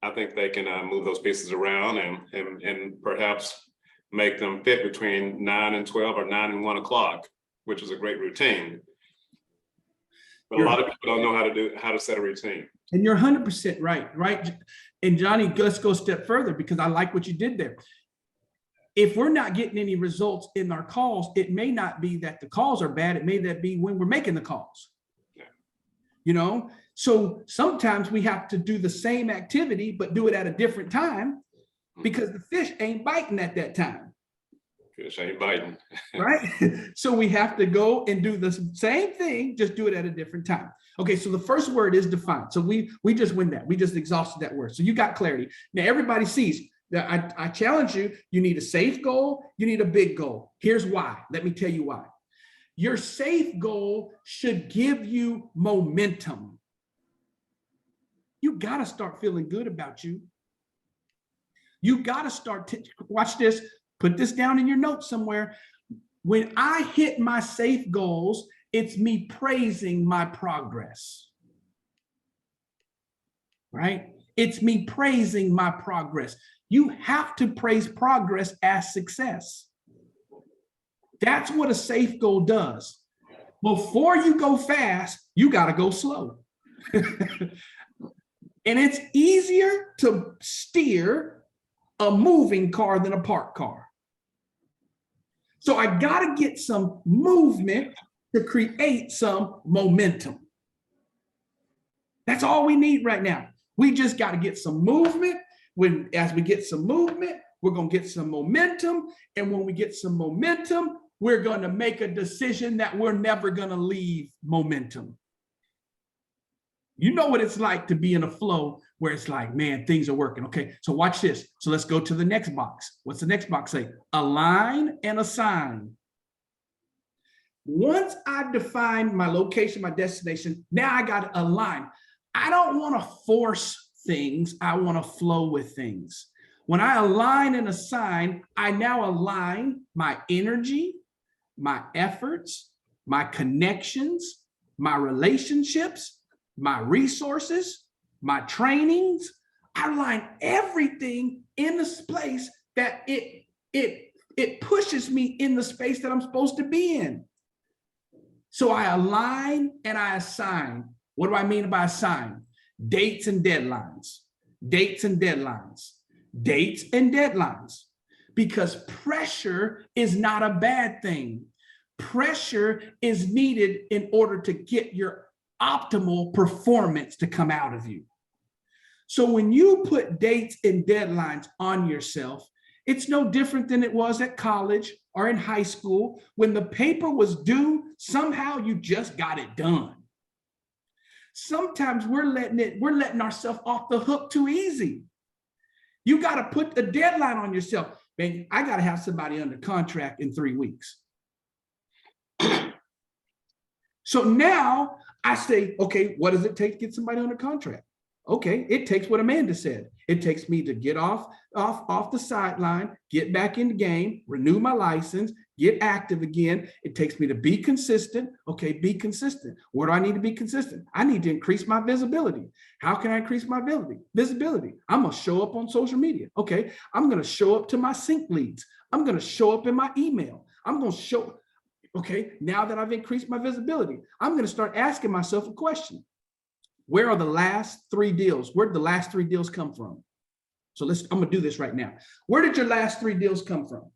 Speaker 4: I think they can move those pieces around and perhaps make them fit between 9 and 12 or 9 and 1 o'clock, which is a great routine. But a lot of people don't know how to set a routine.
Speaker 1: And you're 100% right? And Johnny, let's go a step further, because I like what you did there. If we're not getting any results in our calls, it may not be that the calls are bad. It may not be when we're making the calls. Yeah. You know, so sometimes we have to do the same activity, but do it at a different time, because the fish ain't biting at that time.
Speaker 4: Fish ain't biting.
Speaker 1: Right? So we have to go and do the same thing, just do it at a different time. Okay, so the first word is define. So we just went that. We just exhausted that word. So you got clarity. Now everybody sees that I challenge you, you need a safe goal, you need a big goal. Here's why. Let me tell you why. Your safe goal should give you momentum. You got to start feeling good about you. You got to start, watch this, put this down in your notes somewhere. When I hit my safe goals, it's me praising my progress. Right? It's me praising my progress. You have to praise progress as success. That's what a safe goal does. Before you go fast, you got to go slow. And it's easier to steer a moving car than a parked car. So I got to get some movement to create some momentum. That's all we need right now. We just got to get some movement. As we get some movement, we're going to get some momentum. And when we get some momentum, we're going to make a decision that we're never going to leave momentum. You know what it's like to be in a flow where it's like, man, things are working. Okay, so watch this. So let's go to the next box. What's the next box say? Align and assign. Once I've defined my location, my destination, now I got to align. I don't want to force things. I want to flow with things. When I align and assign, I now align my energy, my efforts, my connections, my relationships, my resources, my trainings. I align everything in the space that it pushes me in the space that I'm supposed to be in. So I align and I assign. What do I mean by assign? Dates and deadlines, dates and deadlines, dates and deadlines. Because pressure is not a bad thing. Pressure is needed in order to get your optimal performance to come out of you. So when you put dates and deadlines on yourself, it's no different than it was at college or in high school. When the paper was due, somehow you just got it done. Sometimes we're letting ourselves off the hook too easy. You got to put a deadline on yourself. Man, I got to have somebody under contract in 3 weeks. So now I say, okay, what does it take to get somebody under contract? Okay, it takes what Amanda said. It takes me to get off the sideline, get back in the game, renew my license, get active again. It takes me to be consistent. Okay, be consistent. Where do I need to be consistent? I need to increase my visibility. How can I increase my visibility? I'm going to show up on social media. Okay, I'm going to show up to my sync leads. I'm going to show up in my email. I'm going to show. Okay, now that I've increased my visibility, I'm going to start asking myself a question. Where are the last 3 deals? Where did the last 3 deals come from? So I'm gonna do this right now. Where did your last 3 deals come from?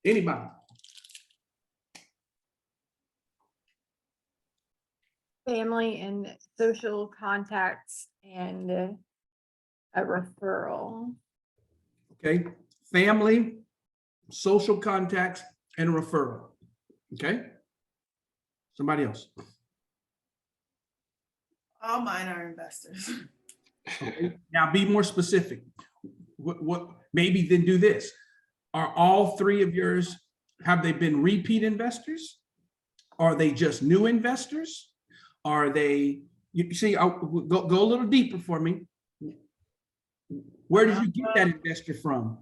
Speaker 1: Anybody?
Speaker 2: Family and social contacts and a referral.
Speaker 1: Okay, family, social contacts, and a referral. Okay, somebody else.
Speaker 3: All mine are investors.
Speaker 1: Okay. Now be more specific. What maybe then do this. Are all 3 of yours, have they been repeat investors? Are they just new investors? Are they, you see, I'll go a little deeper for me. Where did you get that investor from?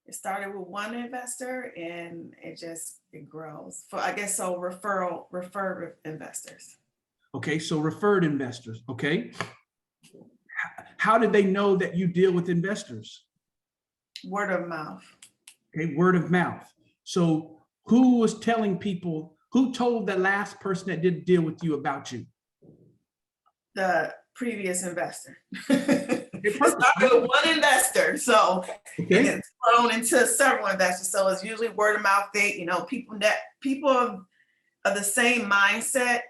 Speaker 3: It started with one investor and it grows. I guess so referred investors.
Speaker 1: Okay, so referred investors, okay? How did they know that you deal with investors?
Speaker 3: Word of mouth.
Speaker 1: Okay, word of mouth. So who was telling people, who told the last person that did deal with you about you?
Speaker 3: The previous investor. It started with one investor, so
Speaker 1: okay.
Speaker 3: It's grown into several investors. So it's usually word of mouth. People of the same mindset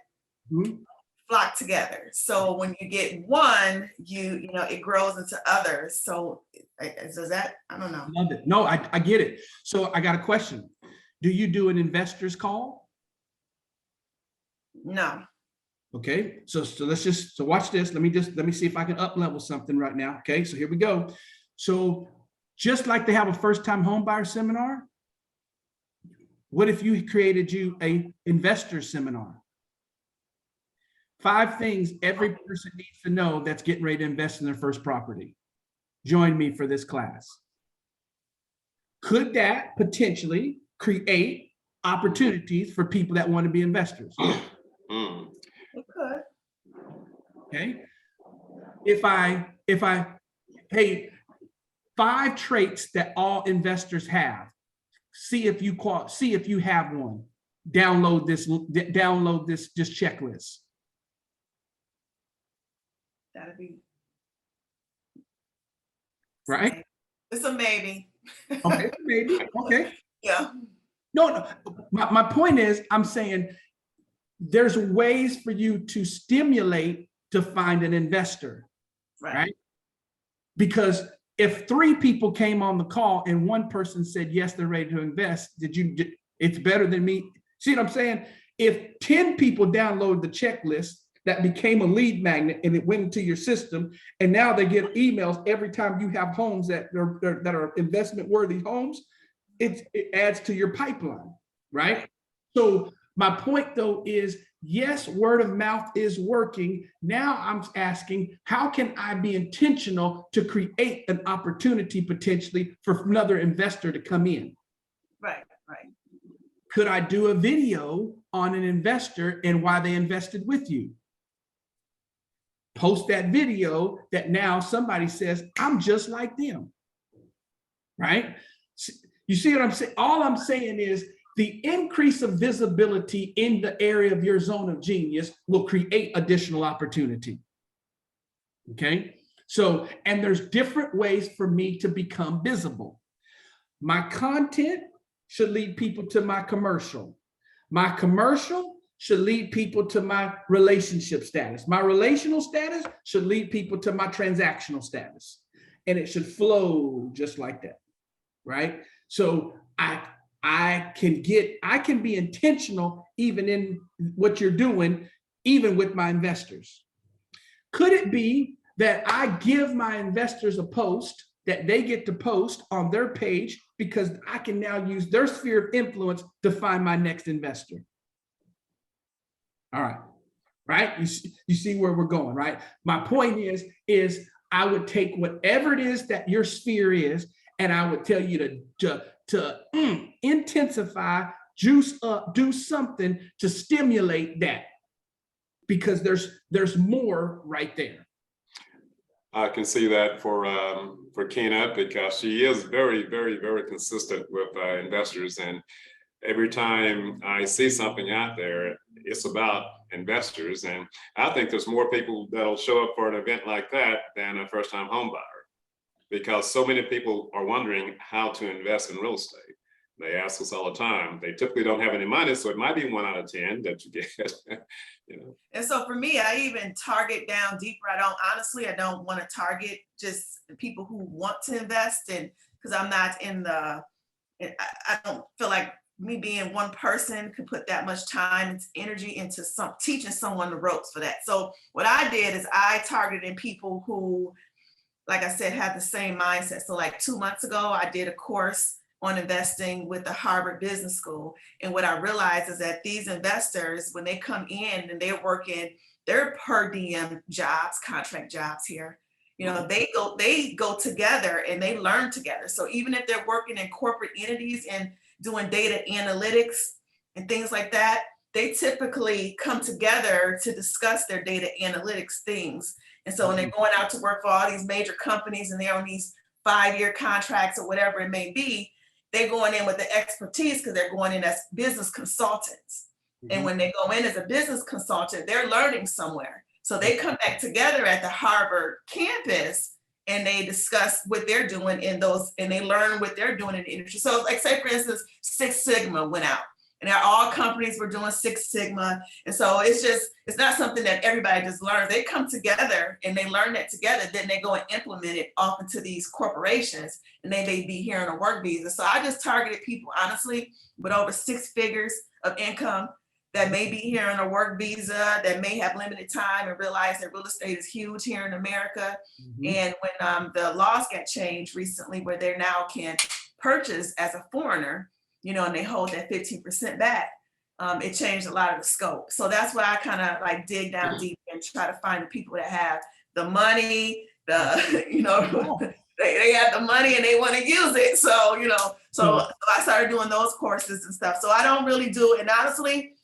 Speaker 3: flock together. So when you get one, it grows into others. So does that, I don't know.
Speaker 1: Love it. No, I get it. So I got a question. Do you do an investors call?
Speaker 3: No.
Speaker 1: Okay, so watch this. Let me see if I can up level something right now. Okay, so here we go. So just like they have a first-time home buyer seminar, what if you created you a investor seminar? 5 things every person needs to know that's getting ready to invest in their first property. Join me for this class. Could that potentially create opportunities for people that want to be investors?
Speaker 3: It could.
Speaker 1: Okay. If I hey, 5 traits that all investors have. See if you have one. Download this checklist.
Speaker 3: That'd be
Speaker 1: right.
Speaker 3: It's a maybe.
Speaker 1: Okay, maybe. Okay.
Speaker 3: Yeah.
Speaker 1: No. My point is, I'm saying there's ways for you to stimulate to find an investor, right? Because if 3 people came on the call and 1 person said, yes, they're ready to invest, it's better than me. See what I'm saying? If 10 people download the checklist, that became a lead magnet and it went into your system, and now they get emails every time you have homes that are investment worthy homes, it adds to your pipeline, right? So my point though is, yes, word of mouth is working. Now I'm asking, how can I be intentional to create an opportunity potentially for another investor to come in?
Speaker 3: Right.
Speaker 1: Could I do a video on an investor and why they invested with you? Post that video that now somebody says, I'm just like them, right? You see what I'm saying? All I'm saying is, the increase of visibility in the area of your zone of genius will create additional opportunity. Okay, so, and there's different ways for me to become visible. My content should lead people to my commercial. My commercial should lead people to my relationship status. My relational status should lead people to my transactional status. And it should flow just like that, right? So I can be intentional even in what you're doing, even with my investors. Could it be that I give my investors a post that they get to post on their page because I can now use their sphere of influence to find my next investor? All right, right? You see where we're going, right? My point is I would take whatever it is that your sphere is, and I would tell you to intensify, juice up, do something to stimulate that, because there's more right there.
Speaker 4: I can see that for Kena, because she is very, very, very consistent with investors. And every time I see something out there, it's about investors. And I think there's more people that'll show up for an event like that than a first-time home buyer, because so many people are wondering how to invest in real estate. They ask us all the time. They typically don't have any money, so it might be 1 out of 10 that you get. You know. And
Speaker 3: so for me, I even target down deeper. I don't want to target just people who want to invest, and because I'm not I don't feel like me being one person could put that much time and energy into teaching someone the ropes for that. So what I did is I targeted people who, like I said, have the same mindset. So like 2 months ago, I did a course on investing with the Harvard Business School. And what I realized is that these investors, when they come in and they're working, they're per diem jobs, contract jobs here. You know, they go together and they learn together. So even if they're working in corporate entities and doing data analytics and things like that, they typically come together to discuss their data analytics things. And so when they're going out to work for all these major companies and they're on these 5-year contracts or whatever it may be, they're going in with the expertise because they're going in as business consultants. And when they go in as a business consultant, they're learning somewhere. So they come back together at the Harvard campus and they discuss what they're doing in those, and they learn what they're doing in the industry. So like say for instance, Six Sigma went out and all companies were doing Six Sigma. And so it's not something that everybody just learns. They come together and they learn that together, then they go and implement it off into these corporations and they may be here on a work visa. So I just targeted people, honestly, with over 6 figures of income that may be here on a work visa, that may have limited time and realize that real estate is huge here in America. And when the laws got changed recently, where they now can purchase as a foreigner, you know, and they hold that 15% back, it changed a lot of the scope. So that's why I kind of like dig down deep and try to find the people that have the money, you know, they have the money and they want to use it. So, you know, so I started doing those courses and stuff. So I don't really do, and honestly,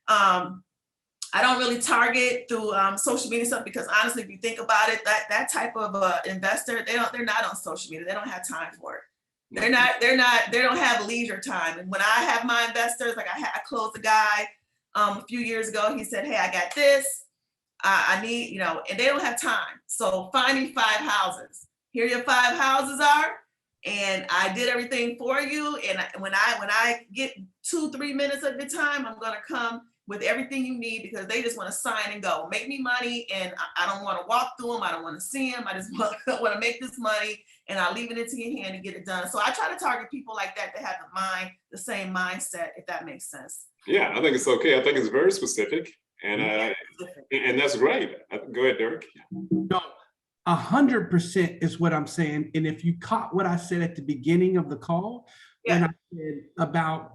Speaker 3: I don't really target through social media stuff, because honestly, if you think about it, that type of investor, they're not on social media. They don't have time for it. They don't have leisure time. And when I have my investors, like I closed a guy a few years ago, he said, hey, I got this, I need, you know, and they don't have time. So find me 5 houses. Here your 5 houses are. And I did everything for you. And when I get 2-3 minutes of your time, I'm going to come with everything you need, because they just want to sign and go. Make me money, and I don't want to walk through them. I don't want to see them. I just want to make this money, and I'll leave it into your hand and get it done. So I try to target people like that have the same mindset, if that makes sense.
Speaker 4: Yeah, I think it's okay. I think it's very specific, and that's great. Go ahead, Derek.
Speaker 1: No, 100% is what I'm saying. And if you caught what I said at the beginning of the call, when I said about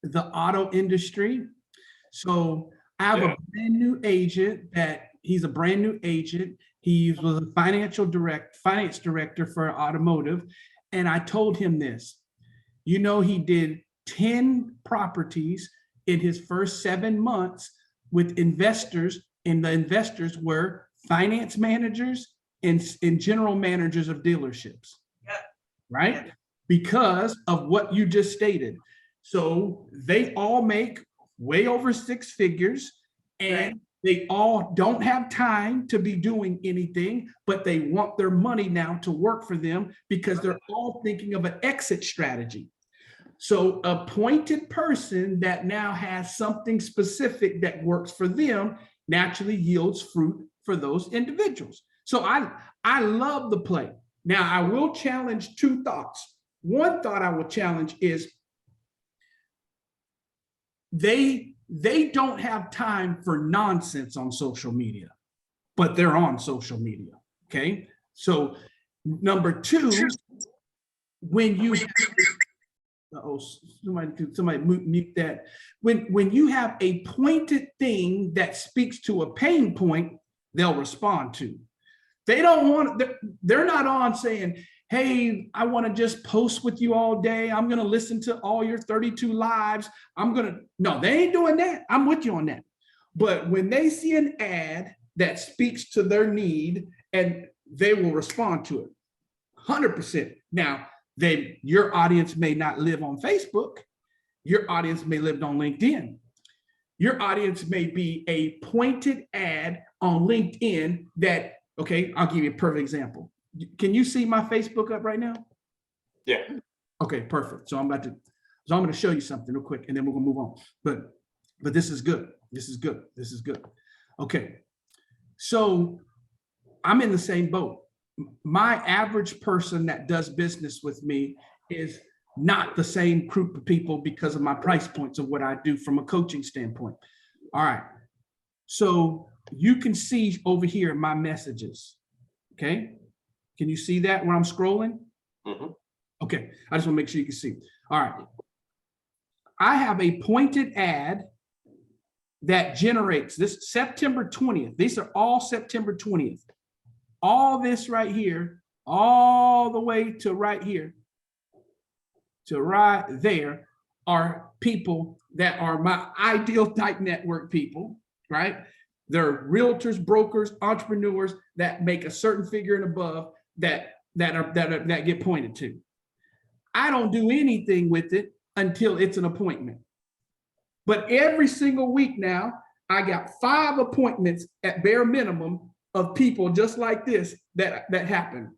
Speaker 1: the auto industry. So I have a brand new agent he's a brand new agent. He was a finance director for automotive. And I told him this, you know, he did 10 properties in his first 7 months with investors, and the investors were finance managers and general managers of dealerships, right? Because of what you just stated. So they all make way over 6 figures, and
Speaker 3: Right.
Speaker 1: they all don't have time to be doing anything, but they want their money now to work for them because they're all thinking of an exit strategy. So a appointed person that now has something specific that works for them naturally yields fruit for those individuals. So I love the play. Now I will challenge 2 thoughts. One thought I will challenge is they don't have time for nonsense on social media, but they're on social media. Okay. So number 2, when you somebody mute that. When you have a pointed thing that speaks to a pain point, they'll respond to. They don't want, they're not on saying, hey, I want to just post with you all day. I'm going to listen to all your 32 lives. No, they ain't doing that. I'm with you on that. But when they see an ad that speaks to their need, and they will respond to it 100%. Now, your audience may not live on Facebook. Your audience may live on LinkedIn. Your audience may be a pointed ad on LinkedIn that, okay, I'll give you a perfect example. Can you see my Facebook up right now?
Speaker 4: Yeah.
Speaker 1: Okay, perfect. So I'm going to show you something real quick, and then we're going to move on. But this is good. This is good. This is good. Okay. So I'm in the same boat. My average person that does business with me is not the same group of people because of my price points of what I do from a coaching standpoint. All right. So you can see over here my messages. Okay. Can you see that when I'm scrolling?
Speaker 4: Mm-hmm.
Speaker 1: Okay. I just want to make sure you can see. All right. I have a pointed ad that generates this September 20th. These are all September 20th. All this right here, all the way to right here, to right there, are people that are my ideal type network people, right? They're realtors, brokers, entrepreneurs that make a certain figure and above that get pointed to. I don't do anything with it until it's an appointment. But every single week now, I got 5 appointments at bare minimum of people just like this that happen.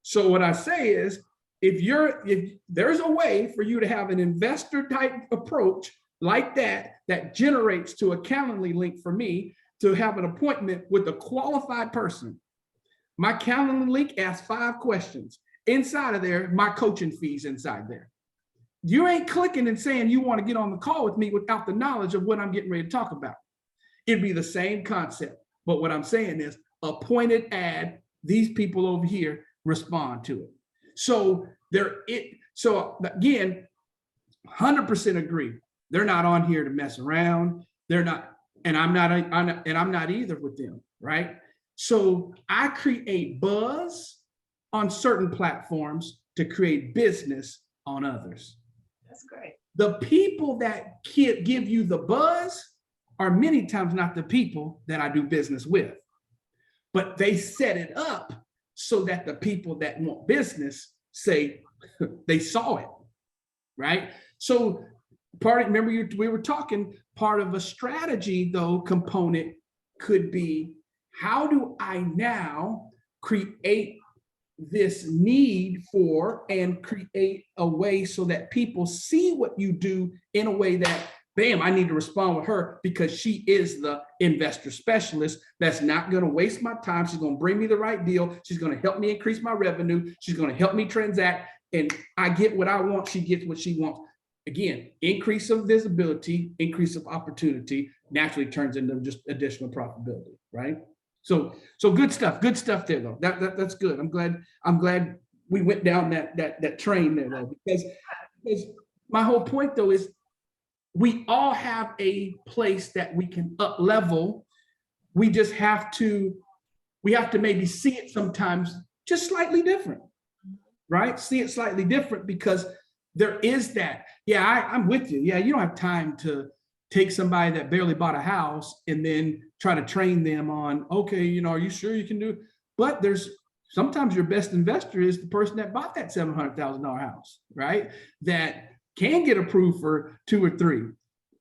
Speaker 1: So what I say is, if there's a way for you to have an investor type approach like that generates to a Calendly link for me to have an appointment with a qualified person. My Calendly link asks 5 questions. Inside of there, my coaching fees inside there. You ain't clicking and saying you want to get on the call with me without the knowledge of what I'm getting ready to talk about. It'd be the same concept. But what I'm saying is, a pointed ad, these people over here respond to it. So so again, 100% agree. They're not on here to mess around. They're not, and I'm not either with them, right? So I create buzz on certain platforms to create business on others.
Speaker 3: That's great.
Speaker 1: The people that give you the buzz are many times not the people that I do business with, but they set it up so that the people that want business say they saw it, right? So remember we were talking, part of a strategy though component could be, how do I now create this need for and create a way so that people see what you do in a way that, bam, I need to respond with her because she is the investor specialist that's not going to waste my time. She's going to bring me the right deal. She's going to help me increase my revenue. She's going to help me transact, and I get what I want. She gets what she wants. Again, increase of visibility, increase of opportunity naturally turns into just additional profitability, right? So good stuff there though. That's good. I'm glad we went down that train there though, because my whole point though is, we all have a place that we can up level. We just have to maybe see it sometimes just slightly different, right? See it slightly different because there is that. Yeah, I'm with you. Yeah, you don't have time to take somebody that barely bought a house and then try to train them on, okay, are you sure you can do it? But sometimes your best investor is the person that bought that $700,000 house, right? That can get approved for 2 or 3,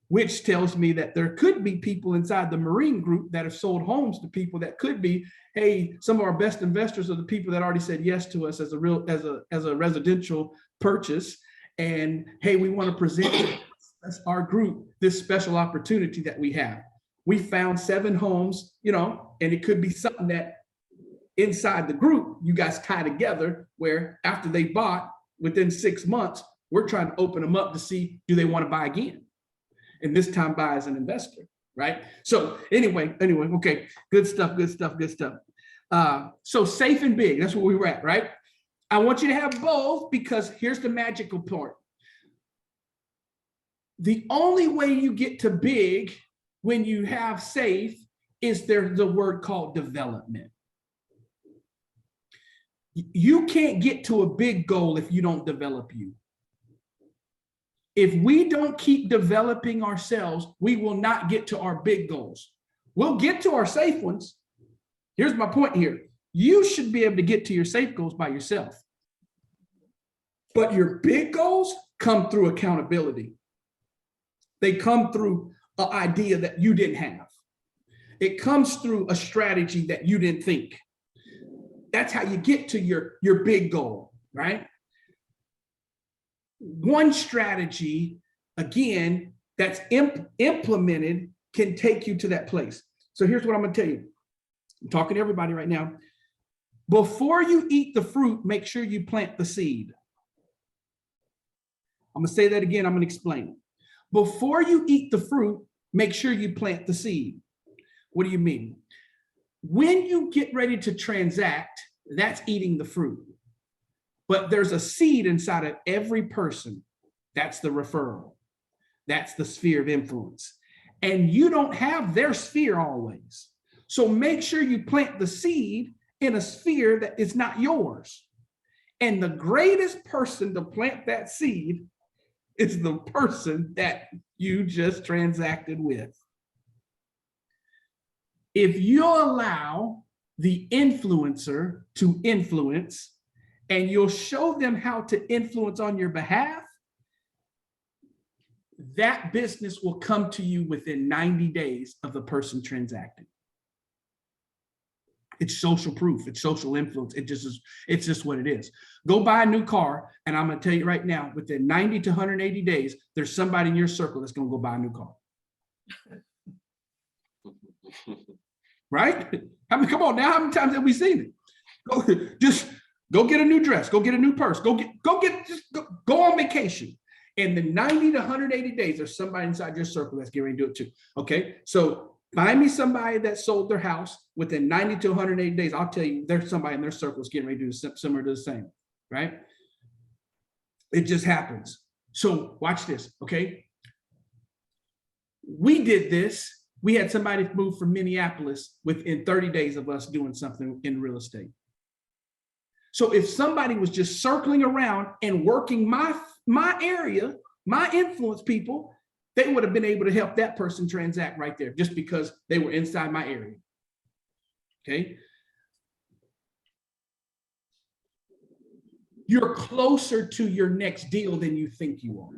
Speaker 1: which tells me that there could be people inside the Morinne group that have sold homes to people that could be, hey, some of our best investors are the people that already said yes to us as a residential purchase. And hey, we want to present our group this special opportunity that we have. We found 7 homes, and it could be something that inside the group, you guys tie together where after they bought within 6 months, we're trying to open them up to see, do they want to buy again? And this time buy as an investor, right? So anyway, okay, good stuff. So safe and big, that's where we were at, right? I want you to have both because here's the magical part. The only way you get to big when you have safe is there's the word called development. You can't get to a big goal if you don't develop you. If we don't keep developing ourselves, we will not get to our big goals. We'll get to our safe ones. Here's my point here. You should be able to get to your safe goals by yourself. But your big goals come through accountability. They come through an idea that you didn't have. It comes through a strategy that you didn't think. That's how you get to your big goal, right? One strategy, again, that's implemented can take you to that place. So here's what I'm going to tell you. I'm talking to everybody right now. Before you eat the fruit, make sure you plant the seed. I'm going to say that again. I'm going to explain it. Before you eat the fruit, make sure you plant the seed. What do you mean? When you get ready to transact, that's eating the fruit. But there's a seed inside of every person. That's the referral. That's the sphere of influence. And you don't have their sphere always. So make sure you plant the seed in a sphere that is not yours. And the greatest person to plant that seed is the person that you just transacted with. If you allow the influencer to influence, and you'll show them how to influence on your behalf, that business will come to you within 90 days of the person transacting. It's social proof. It's social influence. It's just what it is. Go buy a new car, and I'm going to tell you right now, within 90 to 180 days, there's somebody in your circle that's going to go buy a new car. Right? I mean, come on now. How many times have we seen it? Go get a new dress. Go get a new purse. Go on vacation. And the 90 to 180 days, there's somebody inside your circle that's getting ready to do it too. Okay, so find me somebody that sold their house within 90 to 180 days. I'll tell you, there's somebody in their circle that's getting ready to do similar to the same, right? It just happens. So watch this, okay? We did this. We had somebody move from Minneapolis within 30 days of us doing something in real estate. So if somebody was just circling around and working my area, my influence people, they would have been able to help that person transact right there just because they were inside my area. Okay. You're closer to your next deal than you think you are.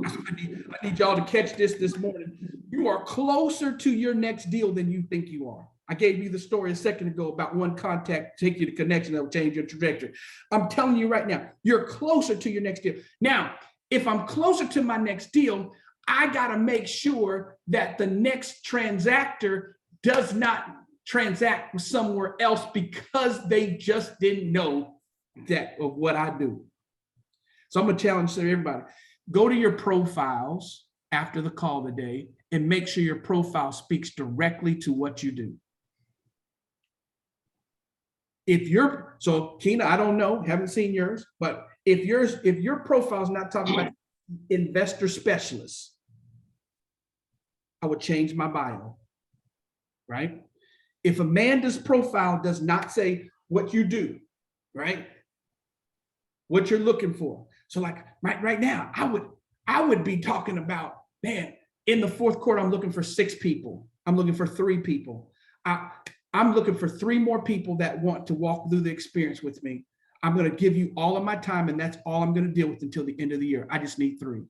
Speaker 1: I need y'all to catch this morning. You are closer to your next deal than you think you are. I gave you the story a second ago about one contact take you to connection that will change your trajectory. I'm telling you right now, you're closer to your next deal. Now, if I'm closer to my next deal, I got to make sure that the next transactor does not transact with somewhere else because they just didn't know that of what I do. So I'm going to challenge everybody. Go to your profiles after the call today and make sure your profile speaks directly to what you do. So Keena, I don't know, haven't seen yours, but if your profile is not talking about investor specialists, I would change my bio, right? If Amanda's profile does not say what you do, right? What you're looking for. So like right now, I would be talking about, man, in the fourth quarter, I'm looking for 6 people. I'm looking for 3 people. I'm looking for 3 more people that want to walk through the experience with me. I'm going to give you all of my time, and that's all I'm going to deal with until the end of the year. I just need 3,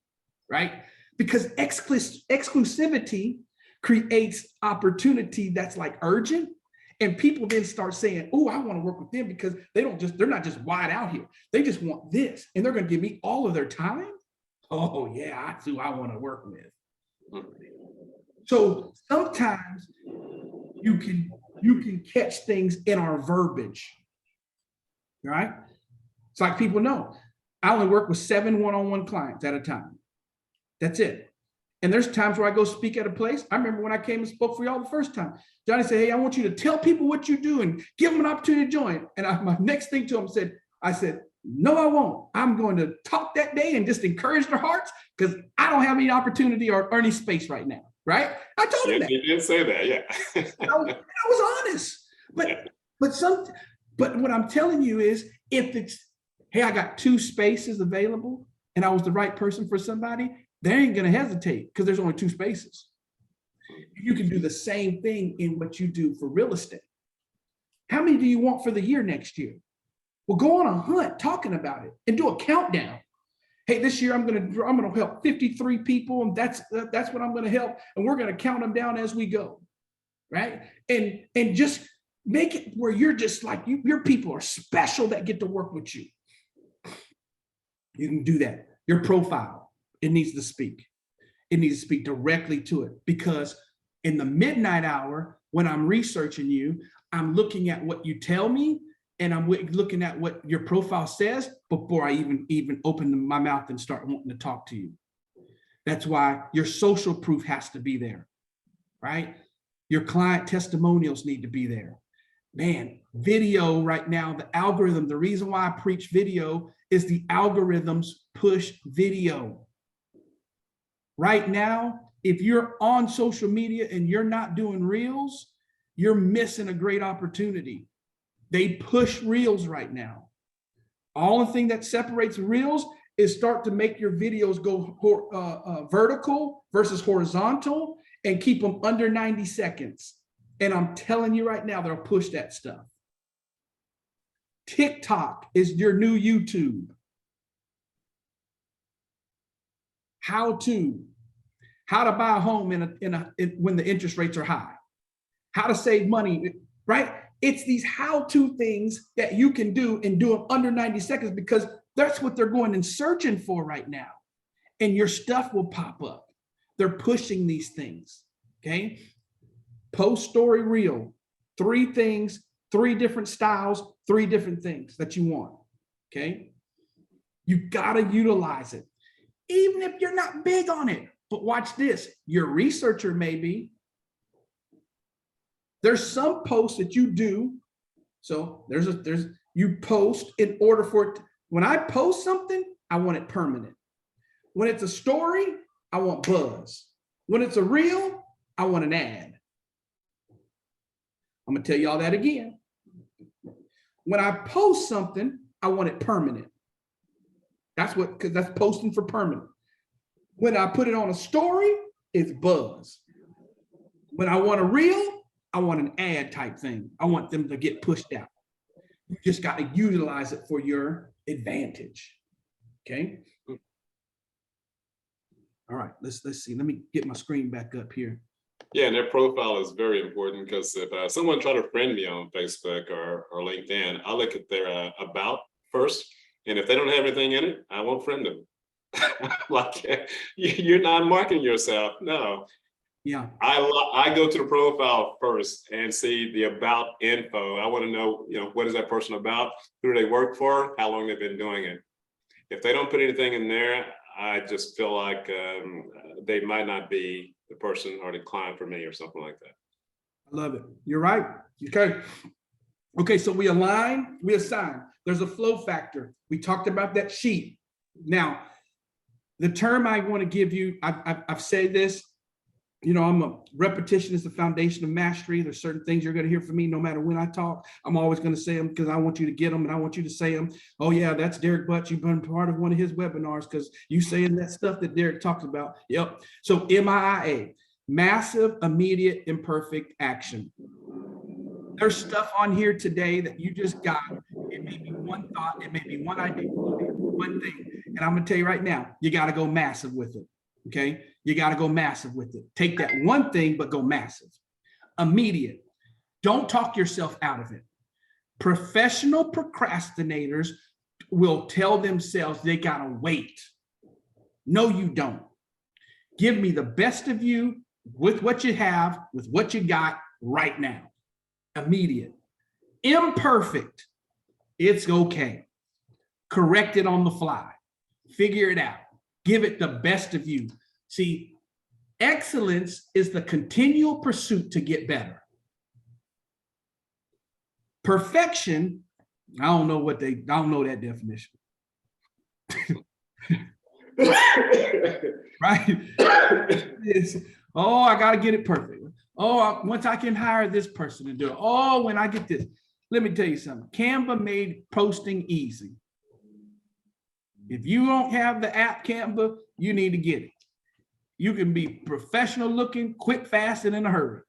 Speaker 1: right? Because exclusivity creates opportunity that's like urgent. And people then start saying, oh, I want to work with them because they're not just wide out here. They just want this. And they're going to give me all of their time. Oh yeah, that's who I want to work with. So sometimes you can catch things in our verbiage, right? It's like people know, I only work with 7 one-on-one clients at a time. That's it. And there's times where I go speak at a place. I remember when I came and spoke for y'all the first time. Johnny said, hey, I want you to tell people what you do and give them an opportunity to join. And my next thing to him I said, no, I won't. I'm going to talk that day and just encourage their hearts because I don't have any opportunity or any space right now. Right? I told him that.
Speaker 4: You did say that, yeah.
Speaker 1: I was honest. But what I'm telling you is, if it's, hey, I got 2 spaces available and I was the right person for somebody, they ain't going to hesitate because there's only 2 spaces. You can do the same thing in what you do for real estate. How many do you want for the year next year? Well, go on a hunt talking about it and do a countdown. Hey, this year I'm going to help 53 people, and that's what I'm going to help, and we're going to count them down as we go, right? And just make it where you're just like your people are special that get to work with you. You can do that. Your profile, it needs to speak. It needs to speak directly to it, because in the midnight hour, when I'm researching you, I'm looking at what you tell me, and I'm looking at what your profile says before I even open my mouth and start wanting to talk to you. That's why your social proof has to be there, right? Your client testimonials need to be there. Man, video right now, the algorithm, the reason why I preach video is the algorithms push video. Right now, if you're on social media and you're not doing reels, you're missing a great opportunity. They push reels right now. All the thing that separates reels is start to make your videos go vertical versus horizontal and keep them under 90 seconds. And I'm telling you right now, they'll push that stuff. TikTok is your new YouTube. How to buy a home when the interest rates are high. How to save money, right? It's these how-to things that you can do and do them under 90 seconds, because that's what they're going and searching for right now. And your stuff will pop up. They're pushing these things, okay? Post story reel, 3 things, 3 different styles, 3 different things that you want, okay? You gotta utilize it, even if you're not big on it. But watch this, your researcher may be. There's some posts that you do. So you post in order for it. When I post something, I want it permanent. When it's a story, I want buzz. When it's a reel, I want an ad. I'm gonna tell y'all that again. When I post something, I want it permanent. Because that's posting for permanent. When I put it on a story, it's buzz. When I want a reel, I want an ad type thing. I want them to get pushed out. You just got to utilize it for your advantage. Okay. All right, let's see. Let me get my screen back up here.
Speaker 4: Yeah, and their profile is very important, because if someone try to friend me on Facebook or LinkedIn, I look at their about first. And if they don't have anything in it, I won't friend them. Like, you're not marketing yourself. No.
Speaker 1: Yeah.
Speaker 4: I go to the profile first and see the about info. I want to know, what is that person about? Who do they work for? How long they've been doing it? If they don't put anything in there, I just feel like they might not be the person or the client for me or something like that.
Speaker 1: I love it. You're right. Okay. Okay, so we align, we assign. There's a flow factor. We talked about that sheet. Now, the term I want to give you, I've said this, repetition is the foundation of mastery. There's certain things you're going to hear from me no matter when I talk. I'm always going to say them because I want you to get them and I want you to say them. Oh yeah, that's Derek Butts. You've been part of one of his webinars because you saying that stuff that Derek talks about. Yep. So MIA, massive, immediate, imperfect action. There's stuff on here today that you just got It may be one thought, it may be one idea, one thing. And I'm gonna tell you right now, you gotta go massive with it, okay? You gotta go massive with it. Take that one thing, but go massive. Immediate. Don't talk yourself out of it. Professional procrastinators will tell themselves they gotta wait. No, you don't. Give me the best of you with what you have, with what you got right now. Immediate. Imperfect. It's okay. Correct it on the fly. Figure it out. Give it the best of you. See, excellence is the continual pursuit to get better. Perfection, I don't know that definition. Right? It's, oh, I got to get it perfect. Oh, once I can hire this person to do it. Oh, when I get this. Let me tell you something. Canva made posting easy. If you don't have the app Canva, you need to get it. You can be professional looking, quick, fast, and in a hurry.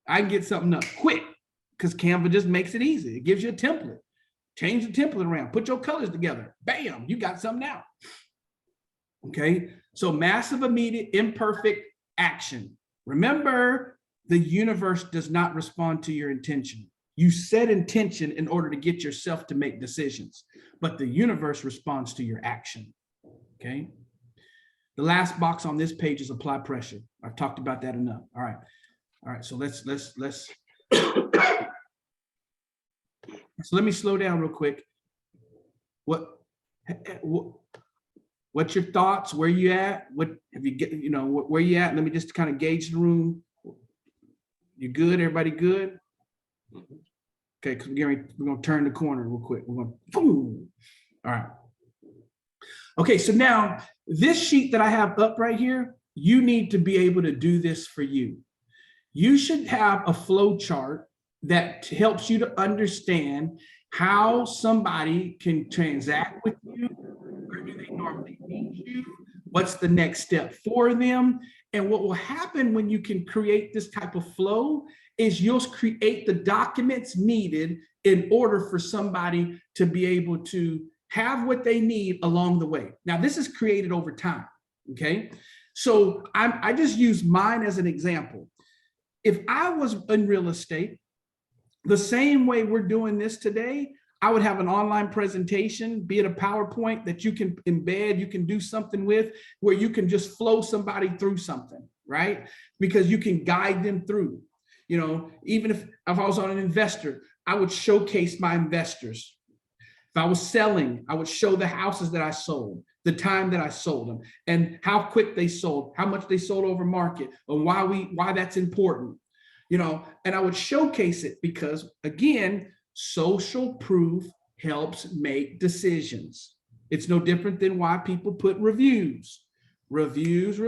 Speaker 1: I can get something up quick because Canva just makes it easy. It gives you a template. Change the template around. Put your colors together. Bam, you got something now. Okay, so massive, immediate, imperfect action. Remember, the universe does not respond to your intention. You set intention in order to get yourself to make decisions, but the universe responds to your action. Okay. The last box on this page is apply pressure. I've talked about that enough. All right. All right. So let's so let me slow down real quick. What's your thoughts? Where you at? What have you get? You know, where you at? Let me just kind of gauge the room. You good? Everybody good? Okay, because we're going to turn the corner real quick. We're going to, boom. All right. Okay, so now this sheet that I have up right here, you need to be able to do this for you. You should have a flow chart that helps you to understand how somebody can transact with you. Where do they normally meet you? What's the next step for them? And what will happen when you can create this type of flow is you'll create the documents needed in order for somebody to be able to have what they need along the way. Now, this is created over time, okay? So I just use mine as an example. If I was in real estate, the same way we're doing this today, I would have an online presentation, be it a PowerPoint that you can embed, you can do something with, where you can just flow somebody through something, right? Because you can guide them through. You know, even if I was on an investor, I would showcase my investors. If I was selling, I would show the houses that I sold, the time that I sold them, and how quick they sold, how much they sold over market, and why that's important. You know, and I would showcase it because, again, social proof helps make decisions. It's no different than why people put reviews. Reviews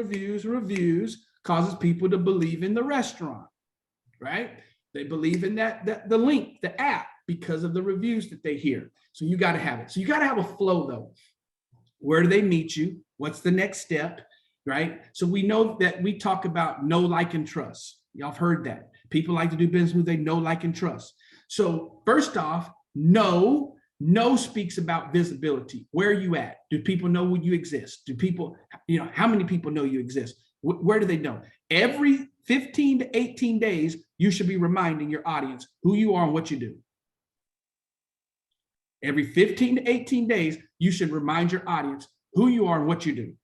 Speaker 1: causes people to believe in the restaurant, right? They believe in the link, the app, because of the reviews that they hear. So you got to have it. So you got to have a flow though. Where do they meet you? What's the next step, right? So we know that we talk about know, like, and trust. Y'all have heard that. People like to do business with they know, like, and trust. So first off, know speaks about visibility. Where are you at? Do people know you exist? Do people, you know, how many people know you exist? Where do they know? Every 15 to 18 days, you should be reminding your audience who you are and what you do. Every 15 to 18 days, you should remind your audience who you are and what you do.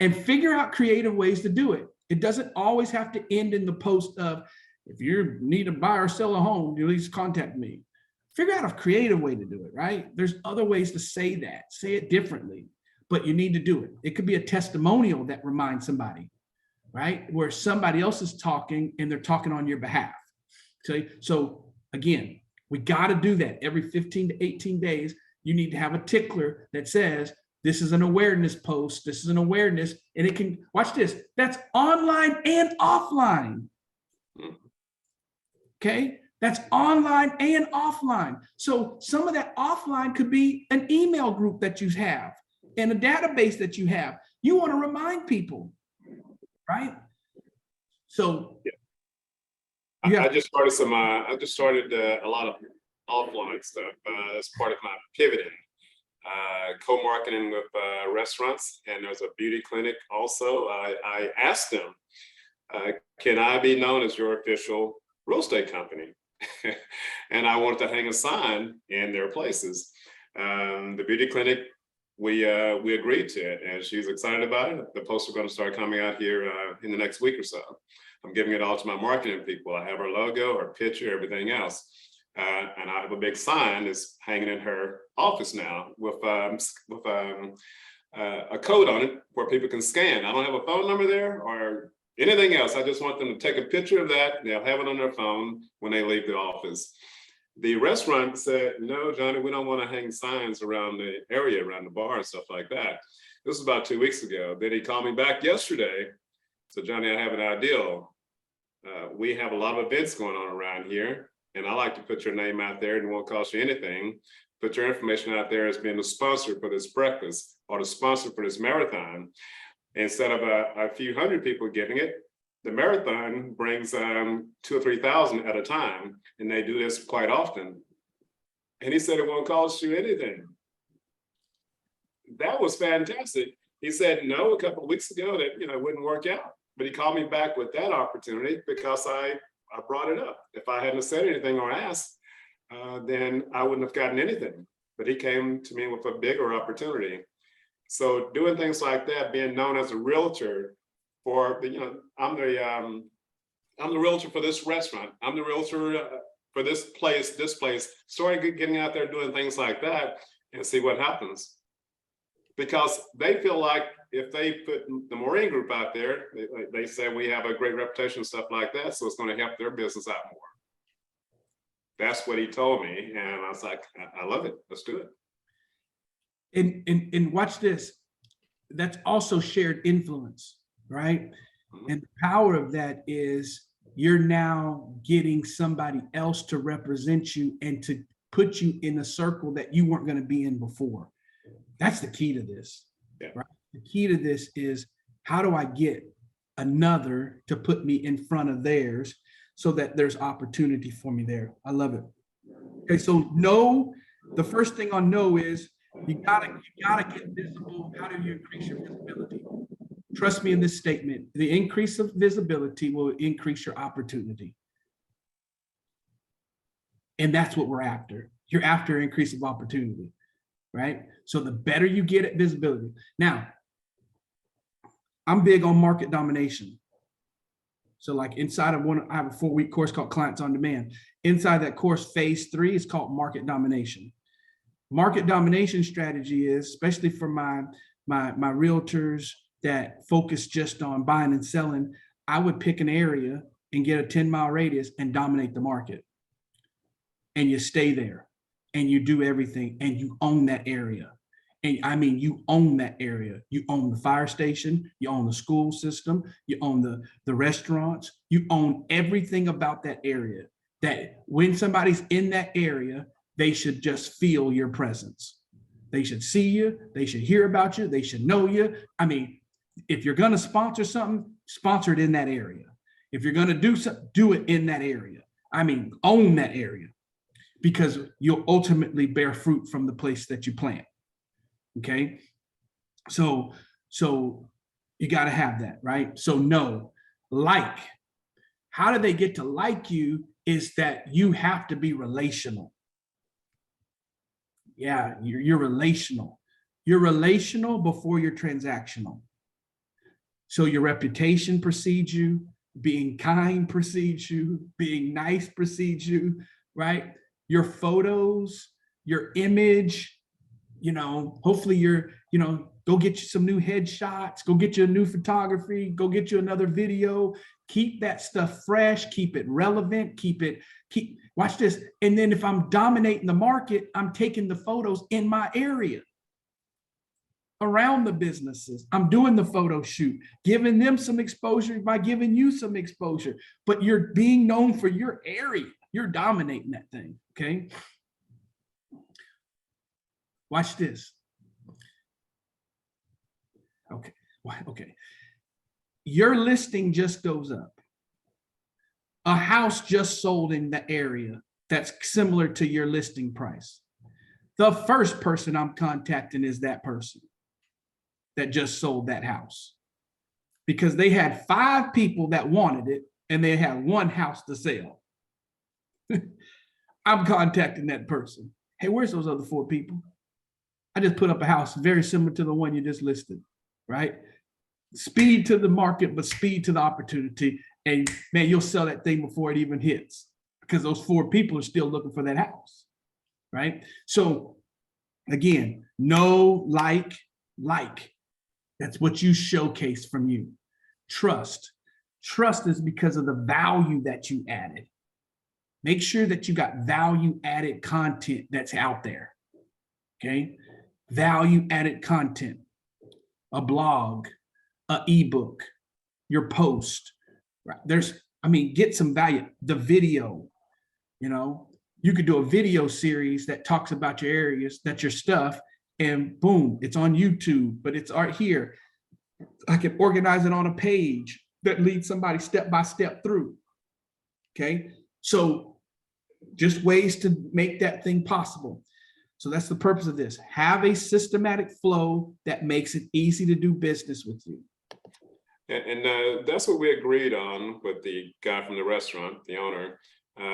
Speaker 1: And figure out creative ways to do it. It doesn't always have to end in the post of, if you need to buy or sell a home, please contact me. Figure out a creative way to do it, right? There's other ways to say that. Say it differently, but you need to do it. It could be a testimonial that reminds somebody, right? Where somebody else is talking and they're talking on your behalf. So again, we got to do that every 15 to 18 days. You need to have a tickler that says, this is an awareness post. This is an awareness. And it can, watch this, that's online and offline. Okay, that's online and offline. So some of that offline could be an email group that you have and a database that you have. You want to remind people, right? So
Speaker 4: yeah. I just started a lot offline stuff. That's part of my pivoting. Co-marketing with restaurants, and there's a beauty clinic also. I asked them, can I be known as your official real estate company? And I wanted to hang a sign in their places. The beauty clinic, we agreed to it, and she's excited about it. The posts are going to start coming out here in the next week or so. I'm giving it all to my marketing people. I have her logo, her picture, everything else. And I have a big sign that's hanging in her office now with a code on it where people can scan. I don't have a phone number there or anything else. I just want them to take a picture of that. They'll have it on their phone when they leave the office. The restaurant said, no, Johnny, we don't want to hang signs around the area, around the bar and stuff like that. This was about 2 weeks ago. Then he called me back yesterday. So, Johnny, I have an idea. We have a lot of events going on around here, and I like to put your name out there, and it won't cost you anything. Put your information out there as being the sponsor for this breakfast or the sponsor for this marathon. Instead of a few hundred people getting it, the marathon brings 2,000 or 3,000 at a time, and they do this quite often. And he said it won't cost you anything. That was fantastic. He said no a couple of weeks ago that it wouldn't work out, but he called me back with that opportunity because I brought it up. If I hadn't said anything or asked, then I wouldn't have gotten anything. But he came to me with a bigger opportunity. So doing things like that, being known as a realtor for I'm the realtor for this restaurant. I'm the realtor for this place. Starting getting out there doing things like that and see what happens. Because they feel like if they put the Morinne group out there, they say we have a great reputation and stuff like that, so it's going to help their business out more. That's what he told me, and I was like, I love it. Let's do it.
Speaker 1: And watch this. That's also shared influence, right?
Speaker 4: Mhm.
Speaker 1: And the power of that is you're now getting somebody else to represent you and to put you in a circle that you weren't going to be in before. That's the key to this.
Speaker 4: Yeah.
Speaker 1: Right? The key to this is, how do I get another to put me in front of theirs so that there's opportunity for me there? I love it. Okay, so no, the first thing on no is you gotta get visible. How do you increase your visibility? Trust me in this statement. The increase of visibility will increase your opportunity. And that's what we're after. You're after increase of opportunity, right? So the better you get at visibility. Now, I'm big on market domination. So like inside of I have a 4-week course called Clients on Demand. Inside that course, phase 3 is called market domination. Market domination strategy is, especially for my realtors that focus just on buying and selling, I would pick an area and get a 10-mile radius and dominate the market. And you stay there and you do everything and you own that area. And I mean, you own that area. You own the fire station, you own the school system, you own the restaurants, you own everything about that area. That when somebody's in that area, they should just feel your presence. They should see you, they should hear about you, they should know you. I mean, if you're gonna sponsor something, sponsor it in that area. If you're gonna do something, do it in that area. I mean, own that area, because you'll ultimately bear fruit from the place that you plant. Okay, so you got to have that, right? So no, like, how do they get to like you is that you have to be relational. Yeah, you're relational. You're relational before you're transactional. So your reputation precedes you, being kind precedes you, being nice precedes you, right? Your photos, your image, hopefully you're, go get you some new headshots, go get you a new photography, go get you another video, keep that stuff fresh, keep it relevant, watch this. And then if I'm dominating the market, I'm taking the photos in my area around the businesses. I'm doing the photo shoot, giving them some exposure by giving you some exposure, but you're being known for your area. You're dominating that thing, okay? Watch this. Okay. Your listing just goes up. A house just sold in the area. that's similar to your listing price. The first person I'm contacting is that person that just sold that house, because they had 5 people that wanted it and they had 1 house to sell. I'm contacting that person. Hey, where's those other 4 people? I just put up a house very similar to the one you just listed, right? Speed to the market, but speed to the opportunity. And man, you'll sell that thing before it even hits, because those 4 people are still looking for that house, right? So again, know, like. That's what you showcase from you. Trust. Trust is because of the value that you added. Make sure that you got value added content that's out there. Okay. Value added content, a blog, an ebook, your post, right? Get some value. The video, you could do a video series that talks about your areas, that's your stuff, and boom, it's on YouTube, but it's art here. I can organize it on a page that leads somebody step by step through. Okay. So just ways to make that thing possible. So that's the purpose of this. Have a systematic flow that makes it easy to do business with you.
Speaker 4: And that's what we agreed on with the guy from the restaurant, the owner.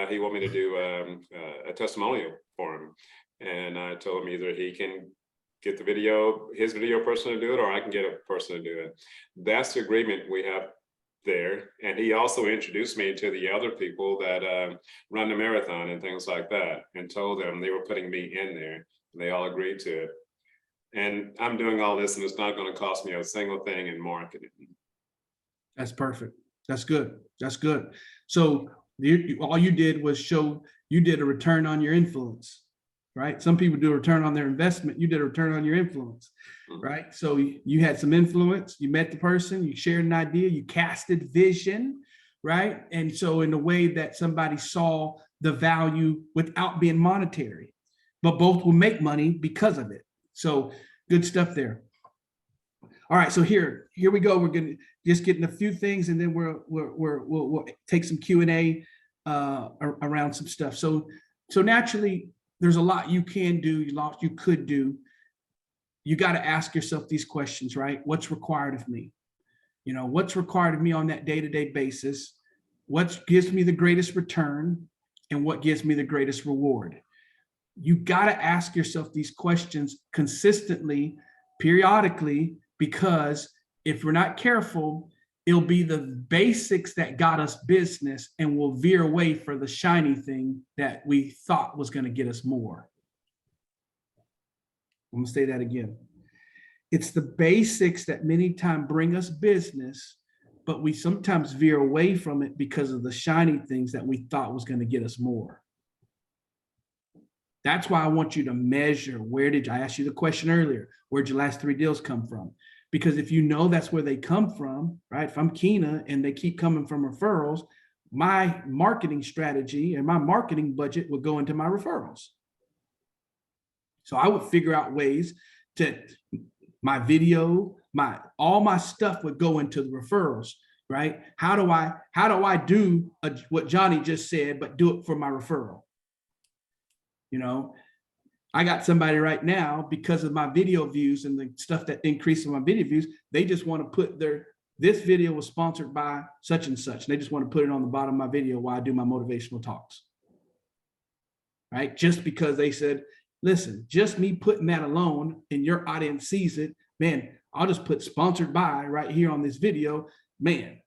Speaker 4: He wanted me to do a testimonial for him. And I told him either he can get his video person to do it, or I can get a person to do it. That's the agreement we have there. And he also introduced me to the other people that run the marathon and things like that, and told them they were putting me in there. And they all agreed to it. And I'm doing all this, and it's not going to cost me a single thing in marketing.
Speaker 1: That's perfect. That's good. That's good. So all you did was show you did a return on your influence, right? Some people do a return on their investment. You did a return on your influence, right? So you had some influence, you met the person, you shared an idea, you casted vision, right? And so in a way that somebody saw the value without being monetary, but both will make money because of it. So good stuff there. All right, so here we go. We're gonna just getting a few things, and then we'll take some Q&A around some stuff. So naturally, there's a lot you can do, a lot you could do. You got to ask yourself these questions, right? What's required of me? What's required of me on that day-to-day basis? What gives me the greatest return, and what gives me the greatest reward? You got to ask yourself these questions consistently, periodically, because if we're not careful, it'll be the basics that got us business, and we'll veer away for the shiny thing that we thought was going to get us more. I'm going to say that again. It's the basics that many times bring us business, but we sometimes veer away from it because of the shiny things that we thought was going to get us more. That's why I want you to measure. I asked you the question earlier, where'd your last 3 deals come from? Because if you know that's where they come from, right? If I'm Keena and they keep coming from referrals, my marketing strategy and my marketing budget would go into my referrals. So I would figure out ways to my video, all my stuff would go into the referrals, right? How do I do what Johnny just said, but do it for my referral? I got somebody right now, because of my video views and the stuff that increases my video views, they just want to put this video was sponsored by such and such. And they just want to put it on the bottom of my video while I do my motivational talks. Right? Just because they said, listen, just me putting that alone and your audience sees it, man, I'll just put sponsored by right here on this video. Man,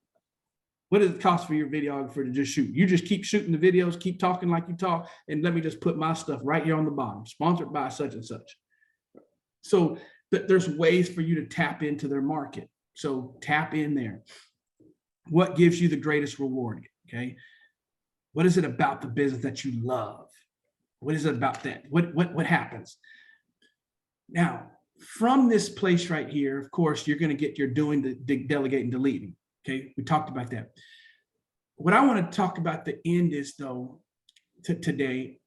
Speaker 1: what does it cost for your videographer to just shoot? You just keep shooting the videos, keep talking like you talk, and let me just put my stuff right here on the bottom, sponsored by such and such. So there's ways for you to tap into their market. So tap in there. What gives you the greatest reward? Okay. What is it about the business that you love? What is it about that? What happens? Now, from this place right here, of course, you're going to get your doing, the delegating, deleting. Okay, we talked about that. What I want to talk about the end is, though, today,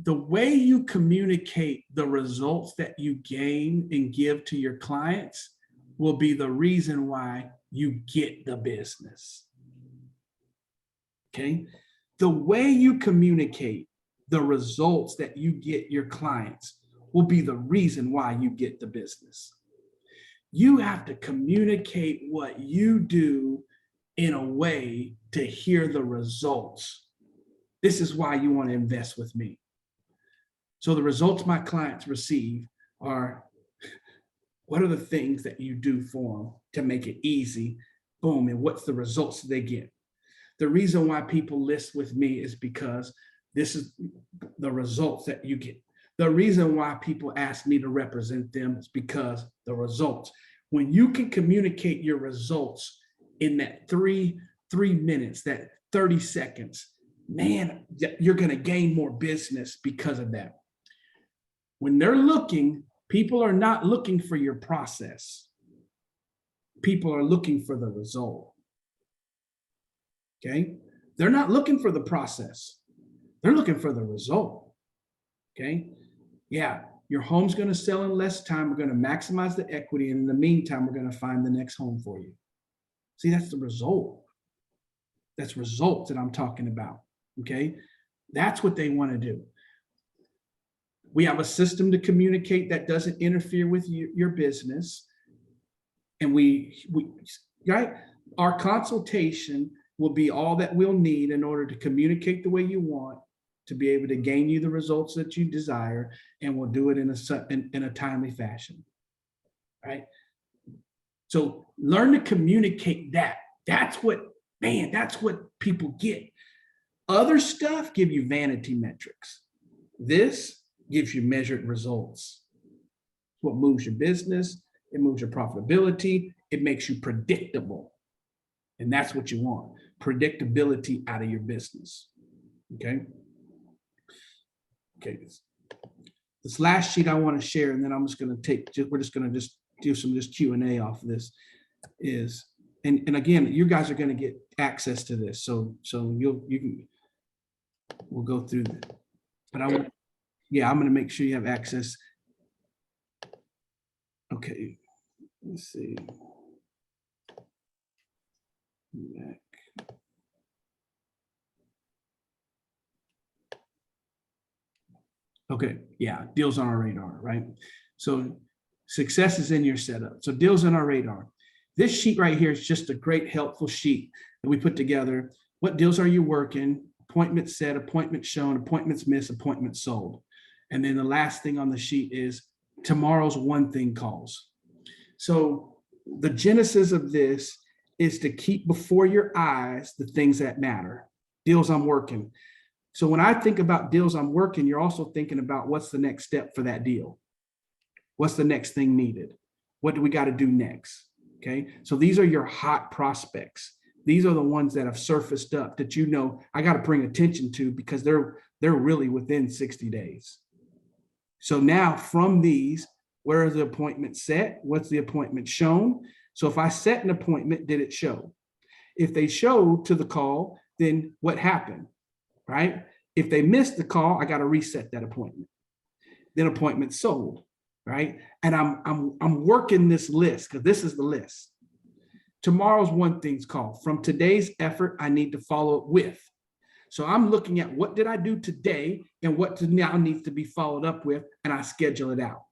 Speaker 1: the way you communicate the results that you gain and give to your clients will be the reason why you get the business. Okay, The way you communicate the results that you get your clients will be the reason why you get the business. You have to communicate what you do in a way to hear the results. This is why you want to invest with me. So the results my clients receive are, what are the things that you do for them to make it easy? Boom. And what's the results they get? The reason why people list with me is because this is the results that you get. The reason why people ask me to represent them is because the results. When you can communicate your results in that three minutes, that 30 seconds, man, you're going to gain more business because of that. When they're looking, people are not looking for your process. People are looking for the result. Okay? They're not looking for the process. They're looking for the result. Okay? Yeah, your home's going to sell in less time. We're going to maximize the equity. And in the meantime, we're going to find the next home for you. See, that's the result. That's results that I'm talking about. Okay? That's what they want to do. We have a system to communicate that doesn't interfere with your business. And right? Our consultation will be all that we'll need in order to communicate the way you want, to be able to gain you the results that you desire, and we'll do it in a timely fashion. Right? So learn to communicate that. That's what people get. Other stuff give you vanity metrics. This gives you measured results. It's what moves your business. It moves your profitability. It makes you predictable. And that's what you want. Predictability out of your business. Okay. Okay. This last sheet I want to share, and then I'm just going to we're just going to do some Q&A off of this is, and again, you guys are going to get access to this. So we'll go through that. But I'm going to make sure you have access. Okay. Let's see. Back. Okay, yeah, deals on our radar, right? So success is in your setup. So deals on our radar. This sheet right here is just a great helpful sheet that we put together. What deals are you working? Appointments set, appointments shown, appointments missed, appointments sold. And then the last thing on the sheet is tomorrow's one thing calls. So the genesis of this is to keep before your eyes the things that matter. Deals I'm working. So when I think about deals I'm working, you're also thinking about what's the next step for that deal. What's the next thing needed? What do we got to do next? Okay. So these are your hot prospects. These are the ones that have surfaced up that you know I got to bring attention to because they're really within 60 days. So now from these, where is the appointment set? What's the appointment shown? So if I set an appointment, did it show? If they showed to the call, then what happened, right? If they missed the call, I got to reset that appointment. Then appointment sold, right? And I'm working this list because this is the list. Tomorrow's one thing's call. From today's effort, I need to follow it with. So I'm looking at what did I do today and what now needs to be followed up with, and I schedule it out.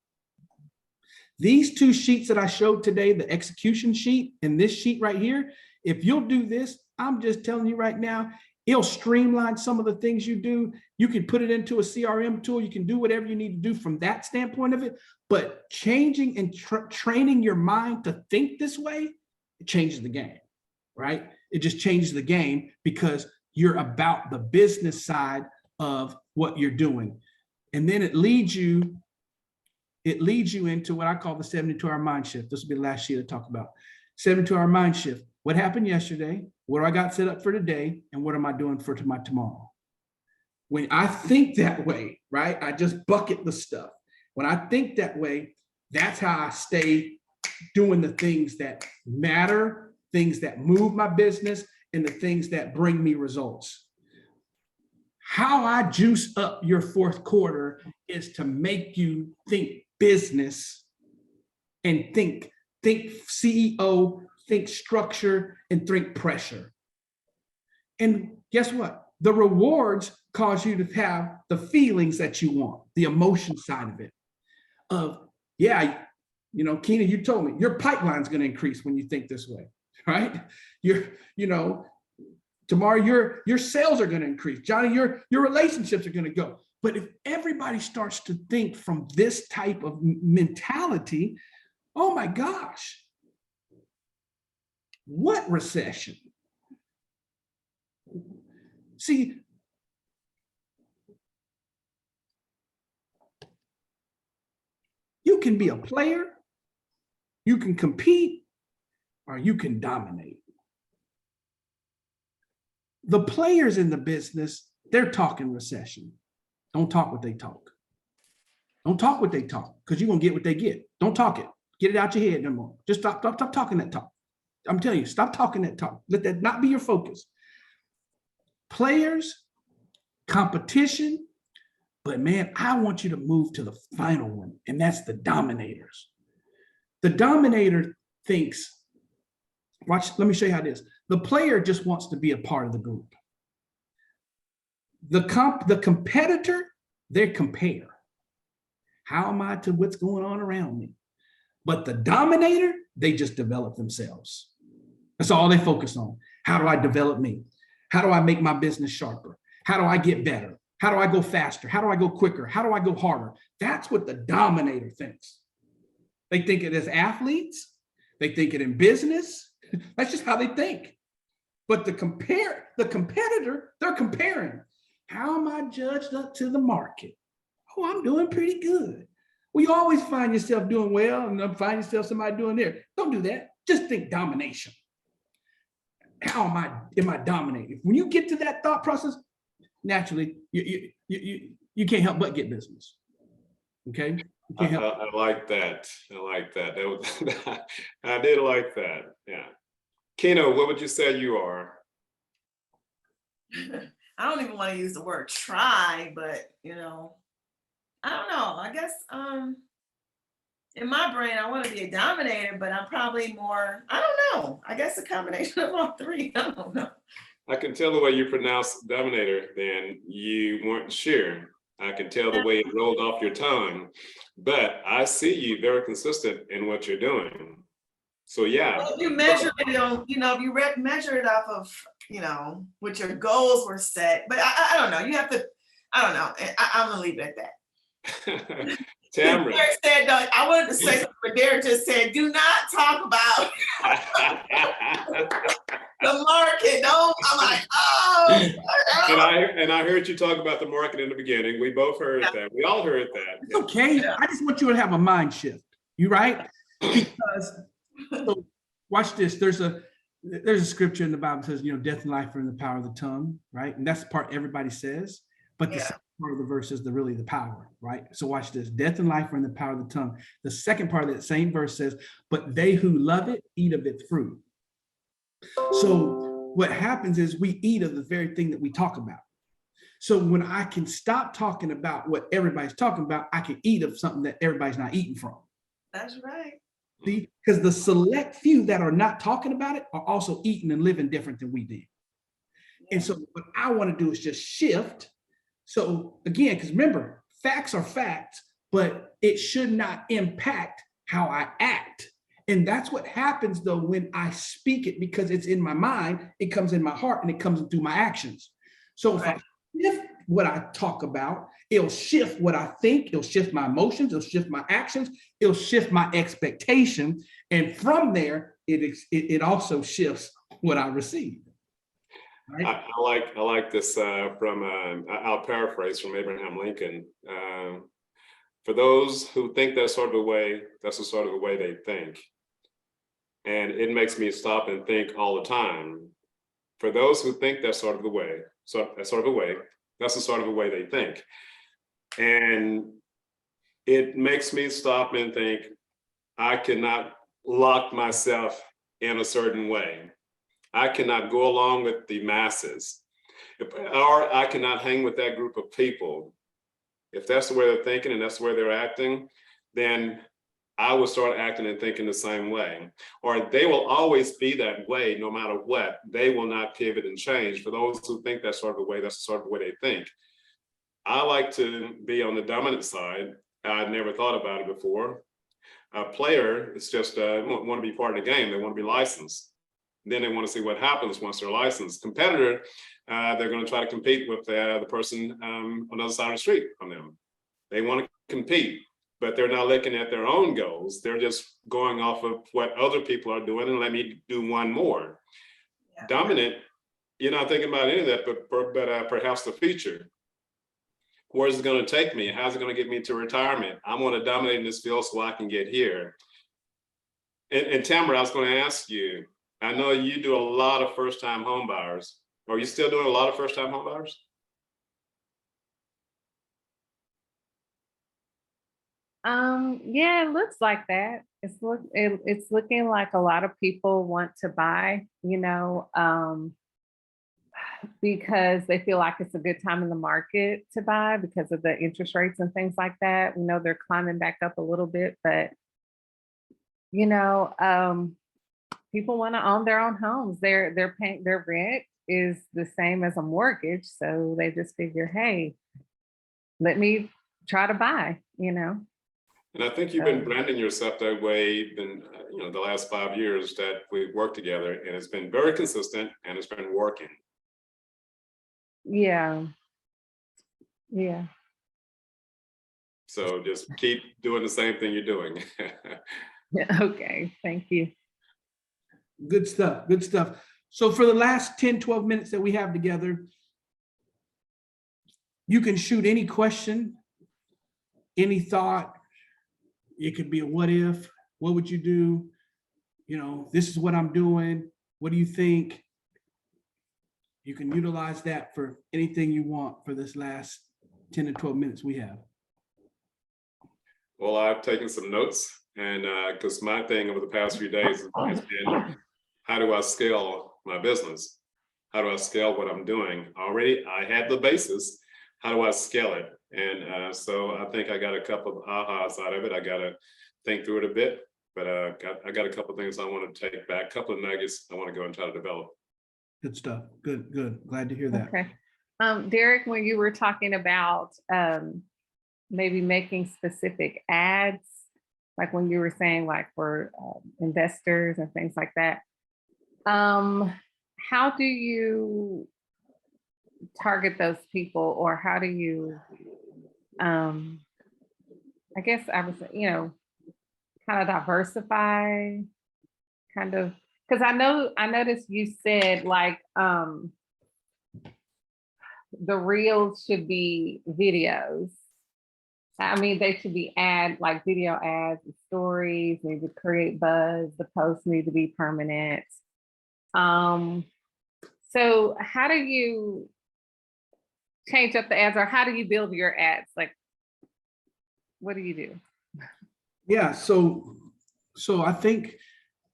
Speaker 1: These two sheets that I showed today, the execution sheet and this sheet right here, if you'll do this, I'm just telling you right now, it'll streamline some of the things you do. You can put it into a CRM tool. You can do whatever you need to do from that standpoint of it. But changing and training your mind to think this way, it changes the game, right? It just changes the game because you're about the business side of what you're doing. And then it leads you into what I call the 72-hour mind shift. This will be the last sheet I talk about. 72-hour mind shift. What happened yesterday? What do I got set up for today? And what am I doing for my tomorrow? When I think that way, right? I just bucket the stuff. When I think that way, that's how I stay doing the things that matter, things that move my business, and the things that bring me results. How I juice up your fourth quarter is to make you think business and think CEO, think structure, and think pressure. And guess what? The rewards cause you to have the feelings that you want, the emotion side of it. Of, yeah, you know, Keena, you told me your pipeline's going to increase when you think this way, right? Tomorrow your sales are going to increase. Johnny, your relationships are going to go. But if everybody starts to think from this type of mentality, oh my gosh, what recession? See, you can be a player, you can compete, or you can dominate. The players in the business, they're talking recession. Don't talk what they talk. Don't talk what they talk, because you're going to get what they get. Don't talk it. Get it out your head no more. Just stop talking that talk. I'm telling you, stop talking that talk. Let that not be your focus. Players, competition, but man, I want you to move to the final one, and that's the dominators. The dominator thinks, watch, let me show you how it is. The player just wants to be a part of the group. The competitor, they compare. How am I to what's going on around me? But the dominator, they just develop themselves. That's all they focus on. How do I develop me? How do I make my business sharper? How do I get better? How do I go faster? How do I go quicker? How do I go harder? That's what the dominator thinks. They think it as athletes. They think it in business. That's just how they think. But the competitor, they're comparing. How am I judged up to the market? Oh, I'm doing pretty good. Well, you always find yourself doing well and find yourself somebody doing there. Don't do that. Just think domination. How am I dominating? When you get to that thought process, naturally, you can't help but get business. Okay?
Speaker 4: I like that. I like that. That was, I did like that. Yeah. Keno, what would you say you are?
Speaker 3: I don't even want to use the word try, but I don't know. I guess in my brain, I want to be a dominator, but I'm probably more, I don't know. I guess a combination of all three. I don't know.
Speaker 4: I can tell the way you pronounce dominator, then you weren't sure. I can tell the way it rolled off your tongue, but I see you very consistent in what you're doing. So yeah.
Speaker 3: Well, if you measure it on, if you measure it off of, what your goals were set, but I don't know. You have to, I don't know. I'm gonna leave it at that.
Speaker 4: Tamara.
Speaker 3: Derek said, I wanted to say something, but Derek just said, do not talk about the market. No, I'm like, oh.
Speaker 4: And I heard you talk about the market in the beginning. We both heard that. We all heard that.
Speaker 1: It's okay. Yeah. I just want you to have a mind shift. You right? Because so watch this. There's a scripture in the Bible that says, death and life are in the power of the tongue, right? And that's the part everybody says. But the second part of the verse is really the power, right? So watch this. Death and life are in the power of the tongue. The second part of that same verse says, but they who love it eat of its fruit. So what happens is we eat of the very thing that we talk about. So when I can stop talking about what everybody's talking about, I can eat of something that everybody's not eating from.
Speaker 3: That's right.
Speaker 1: See, because the select few that are not talking about it are also eating and living different than we did. And so what I want to do is just shift. So again, because remember, facts are facts, but it should not impact how I act. And that's what happens though when I speak it, because it's in my mind, it comes in my heart, and it comes through my actions. So if I shift what I talk about, it'll shift what I think, it'll shift my emotions, it'll shift my actions, it'll shift my expectation. And from there, it also shifts what I receive. Right?
Speaker 4: I like this from, I'll paraphrase from Abraham Lincoln. For those who think that sort of a way, that's the sort of the way they think. And it makes me stop and think all the time. For those who think that sort of the way, that's the sort of a way they think. And it makes me stop and think, I cannot lock myself in a certain way. I cannot go along with the masses, or I cannot hang with that group of people. If that's the way they're thinking and that's the way they're acting, then I will start acting and thinking the same way, or they will always be that way no matter what. They will not pivot and change. For those who think that sort of the way, that's the sort of the way they think. I like to be on the dominant side. I never thought about it before. A player is just want to be part of the game. They want to be licensed. Then they want to see what happens once they're licensed. Competitor, they're going to try to compete with the person on the other side of the street from them. They want to compete, but they're not looking at their own goals. They're just going off of what other people are doing and let me do one more.
Speaker 3: Yeah.
Speaker 4: Dominant, you're not thinking about any of that, but perhaps the future. Where's it going to take me? How's it going to get me to retirement? I want to dominate in this field so I can get here. And Tamara, I was going to ask you, I know you do a lot of first-time home buyers. Are you still doing a lot of first-time home buyers?
Speaker 5: Yeah, it looks like that. It's looking like a lot of people want to buy, because they feel like it's a good time in the market to buy because of the interest rates and things like that. We know they're climbing back up a little bit, but people want to own their own homes. They're paying, their rent is the same as a mortgage, so they just figure, hey, let me try to buy.
Speaker 4: And I think you've been branding yourself that way in the last 5 years that we've worked together, and it's been very consistent and it's been working.
Speaker 5: Yeah.
Speaker 4: So just keep doing the same thing you're doing.
Speaker 5: Okay, thank you.
Speaker 1: Good stuff. Good stuff. So for the last 10, 12 minutes that we have together, you can shoot any question, any thought. It could be a what if, what would you do? This is what I'm doing. What do you think? You can utilize that for anything you want for this last 10 to 12 minutes we have.
Speaker 4: Well, I've taken some notes, and because my thing over the past few days has been, how do I scale my business? How do I scale what I'm doing? Already, I had the basis. How do I scale it? And so I think I got a couple of ahas out of it. I got to think through it a bit, but I got a couple of things I want to take back, a couple of nuggets I want to go and try to develop.
Speaker 1: Good stuff. Good, good. Glad to hear that.
Speaker 5: Okay. Derek, when you were talking about maybe making specific ads, like when you were saying like for investors and things like that, how do you target those people, or how do you, I guess I was, kind of diversify, kind of, because I noticed you said like the reels should be videos. I mean, they should be like video ads, the stories need to create buzz, the posts need to be permanent. So how do you change up the ads, or how do you build your ads? Like, what do you do?
Speaker 1: Yeah, so I think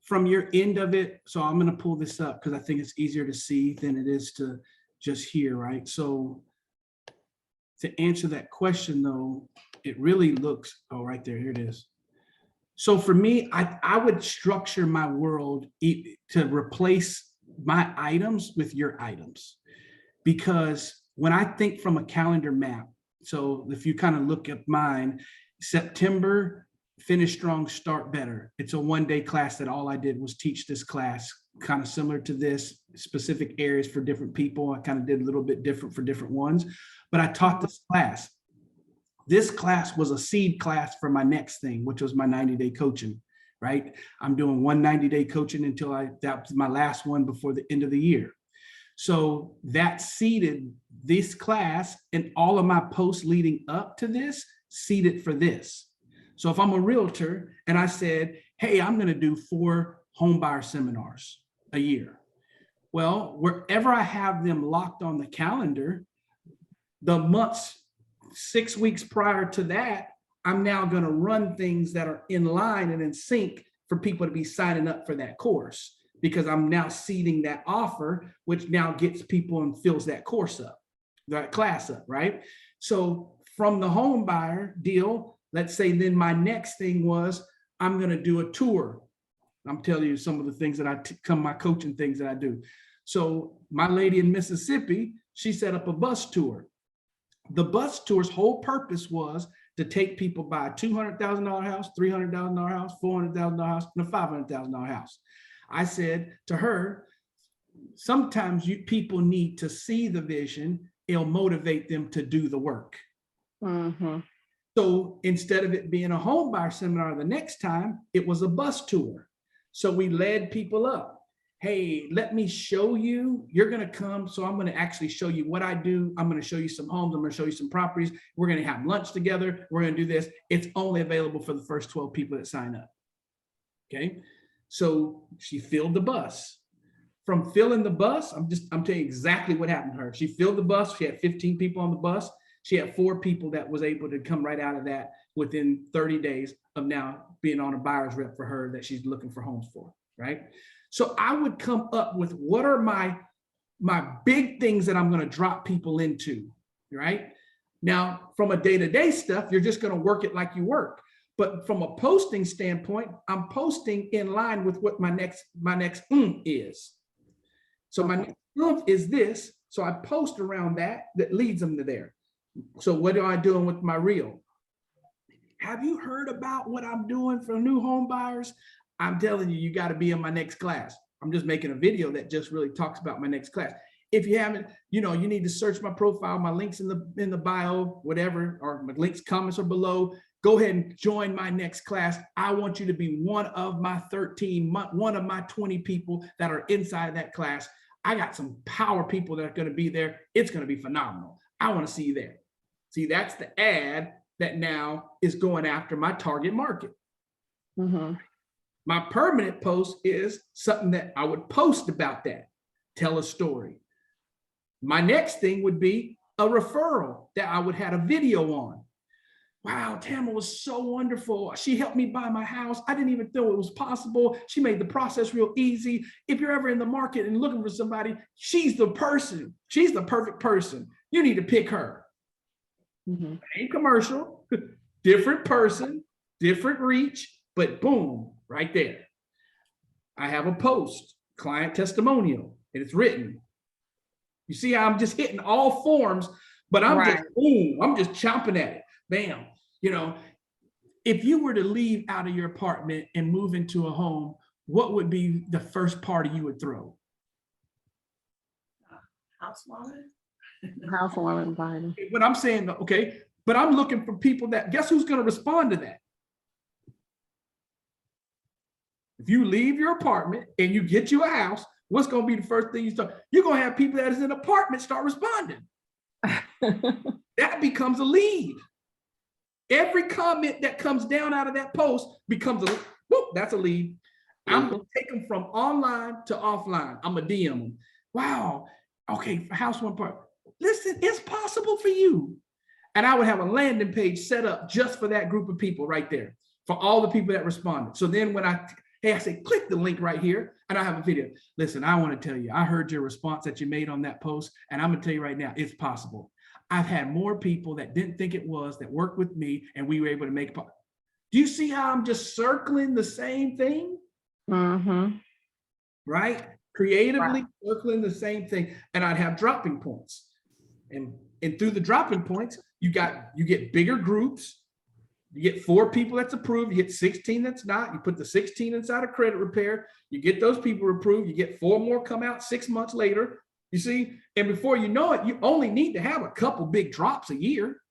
Speaker 1: from your end of it, so I'm going to pull this up because I think it's easier to see than it is to just hear, right? So to answer that question though, it really looks, oh, right there, here it is. So for me, I would structure my world to replace my items with your items, because when I think from a calendar map, so if you kind of look at mine, September, finish strong, start better. It's a one-day class that all I did was teach this class, kind of similar to this, specific areas for different people. I kind of did a little bit different for different ones, but I taught this class. This class was a seed class for my next thing, which was my 90-day coaching, right? I'm doing one 90-day coaching until that was my last one before the end of the year. So that seeded this class, and all of my posts leading up to this seeded for this. So if I'm a realtor and I said, hey, I'm going to do 4 home buyer seminars a year. Well, wherever I have them locked on the calendar, the months, 6 weeks prior to that, I'm now going to run things that are in line and in sync for people to be signing up for that course, because I'm now seeding that offer, which now gets people and fills that course up, that class up, right? So from the home buyer deal, let's say then my next thing was, I'm going to do a tour. I'm telling you some of the things that my coaching things that I do. So my lady in Mississippi, she set up a bus tour. The bus tour's whole purpose was to take people by a $200,000 house, $300,000 house, $400,000 house, and a $500,000 house. I said to her, sometimes people need to see the vision. It'll motivate them to do the work.
Speaker 5: Mm-hmm.
Speaker 1: So instead of it being a home buyer seminar the next time, it was a bus tour. So we led people up. Hey, let me show you. You're going to come. So I'm going to actually show you what I do. I'm going to show you some homes. I'm going to show you some properties. We're going to have lunch together. We're going to do this. It's only available for the first 12 people that sign up. Okay. So she filled the bus. From filling the bus, I'm telling you exactly what happened to her. She filled the bus. She had 15 people on the bus. She had 4 people that was able to come right out of that within 30 days of now being on a buyer's rep for her that she's looking for homes for, right? So I would come up with what are my big things that I'm going to drop people into, right? Now, from a day-to-day stuff, you're just going to work it like you work. But from a posting standpoint, I'm posting in line with what my next is. So my next is this. So I post around that leads them to there. So what am I doing with my reel? Have you heard about what I'm doing for new home buyers? I'm telling you, you got to be in my next class. I'm just making a video that just really talks about my next class. If you haven't, you need to search my profile, my links in the bio, whatever, or my links, comments are below. Go ahead and join my next class. I want you to be one of my one of my 20 people that are inside of that class. I got some power people that are going to be there. It's going to be phenomenal. I want to see you there. See, that's the ad that now is going after my target market.
Speaker 5: Mm-hmm.
Speaker 1: My permanent post is something that I would post about that, tell a story. My next thing would be a referral that I would have a video on. Wow, Tamara was so wonderful. She helped me buy my house. I didn't even know it was possible. She made the process real easy. If you're ever in the market and looking for somebody, she's the person. She's the perfect person. You need to pick her.
Speaker 5: Mm-hmm.
Speaker 1: Same commercial, different person, different reach, but boom, right there. I have a post, client testimonial, and it's written. You see how I'm just hitting all forms, but I'm
Speaker 5: Right.
Speaker 1: just, boom, I'm just chomping at it. Bam. If you were to leave out of your apartment and move into a home, what would be the first party you would throw?
Speaker 3: Housewarming.
Speaker 5: Housewarming party.
Speaker 1: What I'm saying, okay, but I'm looking for people that, guess who's going to respond to that? If you leave your apartment and you get you a house, what's going to be the first thing you start? You're going to have people that is in an apartment start responding. That becomes a lead. Every comment that comes down out of that post becomes that's a lead. I'm going to take them from online to offline. I'm going to DM them. Wow. Okay, house one part. Listen, it's possible for you. And I would have a landing page set up just for that group of people right there, for all the people that responded. So then when I say, click the link right here, and I have a video. Listen, I want to tell you, I heard your response that you made on that post, and I'm going to tell you right now, it's possible. I've had more people that didn't think it was that worked with me, and we were able to make it. Do you see how I'm just circling the same thing?
Speaker 5: Mm-hmm.
Speaker 1: Right? Creatively
Speaker 5: Right.
Speaker 1: circling the same thing. And I'd have dropping points. And through the dropping points, you get bigger groups. You get 4 people that's approved. You get 16 that's not. You put the 16 inside of credit repair. You get those people approved. You get 4 more come out 6 months later. You see, and before you know it, you only need to have a couple big drops a year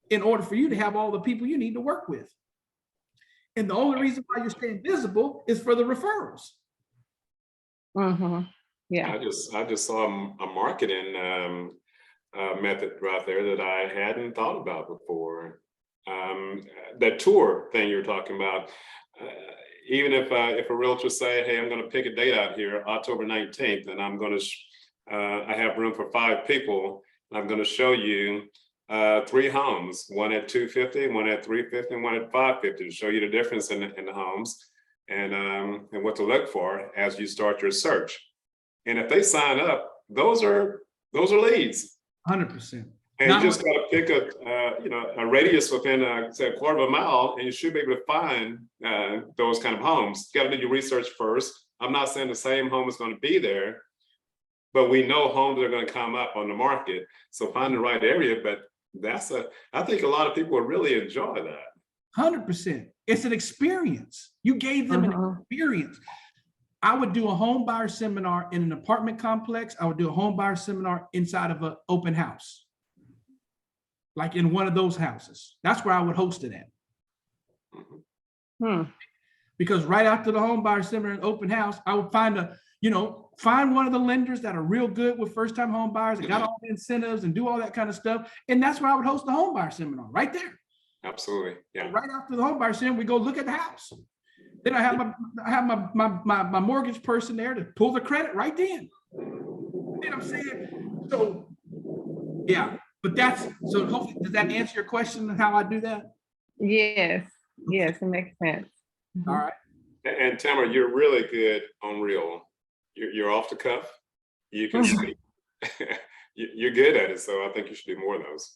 Speaker 1: in order for you to have all the people you need to work with. And the only reason why you're staying visible is for the referrals.
Speaker 5: Mm-hmm. Yeah.
Speaker 4: I just saw a marketing method right there that I hadn't thought about before. That tour thing you're talking about. Even if a realtor say, hey, I'm going to pick a date out here, October 19th, and I'm going to I have room for 5 people. I'm going to show you 3 homes, one at 250, one at 350, and one at 550 to show you the difference in the homes and what to look for as you start your search. And if they sign up, those are leads.
Speaker 1: 100%.
Speaker 4: And
Speaker 1: Not
Speaker 4: you just gotta pick a radius within say a quarter of a mile, and you should be able to find those kind of homes. You gotta do your research first. I'm not saying the same home is gonna be there, but we know homes are gonna come up on the market. So find the right area, but I think a lot of people will really enjoy that.
Speaker 1: 100%. It's an experience. You gave them an experience. I would do a home buyer seminar in an apartment complex. I would do a home buyer seminar inside of an open house, like in one of those houses. That's where I would host it at. Because right after the home buyer seminar and open house, I would find one of the lenders that are real good with first time home buyers and got all the incentives and do all that kind of stuff. And that's where I would host the home buyer seminar right there.
Speaker 4: Absolutely. Yeah.
Speaker 1: Right after the home buyer seminar, we go look at the house. Then I have my mortgage person there to pull the credit right then. You know what I'm saying? So yeah, but so hopefully, does that answer your question on how I do that?
Speaker 5: Yes, yes, it makes sense.
Speaker 1: All right.
Speaker 4: And Tamara, you're really good on reel. You're off the cuff. You can speak. You're good at it, so I think you should do more of those.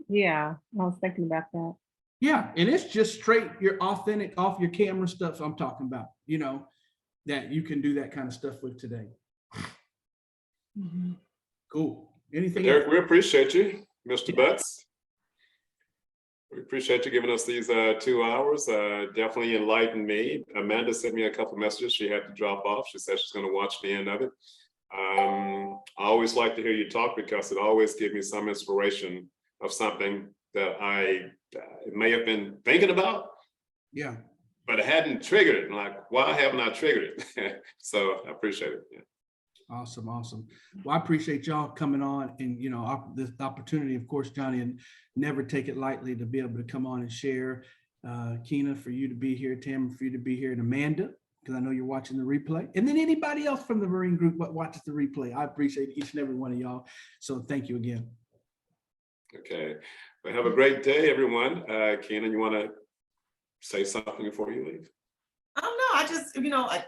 Speaker 5: Yeah, I was thinking about that.
Speaker 1: Yeah, and it's just straight, your authentic, off your camera stuff I'm talking about, that you can do that kind of stuff with today. Cool. Anything
Speaker 4: Derek,
Speaker 1: else?
Speaker 4: we appreciate you, Mr. Butts. We appreciate you giving us these 2 hours. Definitely enlightened me. Amanda sent me a couple messages. She had to drop off. She said she's going to watch the end of it. I always like to hear you talk because it always gives me some inspiration of something that I may have been thinking about.
Speaker 1: Yeah.
Speaker 4: But I hadn't triggered it. I'm like, why haven't I triggered it? So I appreciate it. Yeah.
Speaker 1: Awesome. Well, I appreciate y'all coming on, and this opportunity, of course, Johnny, and never take it lightly to be able to come on and share. Keena, for you to be here, Tamara, for you to be here, and Amanda, because I know you're watching the replay, and then anybody else from the Morinne group that watches the replay. I appreciate each and every one of y'all. So thank you again.
Speaker 4: Okay. Well, have a great day, everyone. Keena, you want to say something before you leave?
Speaker 3: I don't know. I just,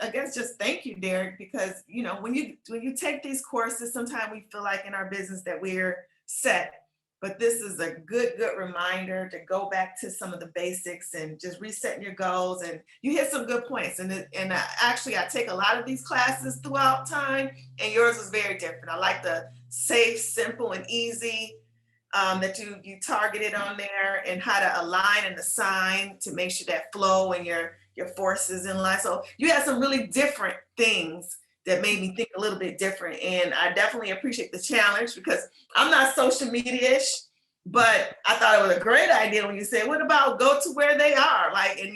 Speaker 3: I guess just thank you, Derek, because, when you take these courses, sometimes we feel like in our business that we're set, but this is a good reminder to go back to some of the basics and just resetting your goals. And you hit some good points. And actually, I take a lot of these classes throughout time, and yours is very different. I like the safe, simple, and easy that you targeted on there, and how to align and assign to make sure that flow and your forces in line. So you had some really different things that made me think a little bit different. And I definitely appreciate the challenge, because I'm not social media-ish, but I thought it was a great idea when you said, what about go to where they are? Like, and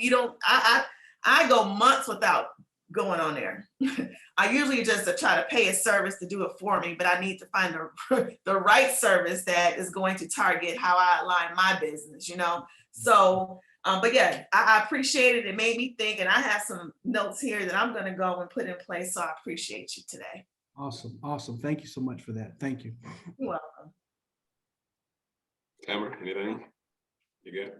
Speaker 3: I go months without going on there. I usually just try to pay a service to do it for me, but I need to find the right service that is going to target how I align my business, So, but yeah, I appreciate it. It made me think, and I have some notes here that I'm going to go and put in place. So I appreciate you today.
Speaker 1: Awesome. Thank you so much for that. Thank you.
Speaker 3: You're welcome.
Speaker 4: Tamara, anything? You good?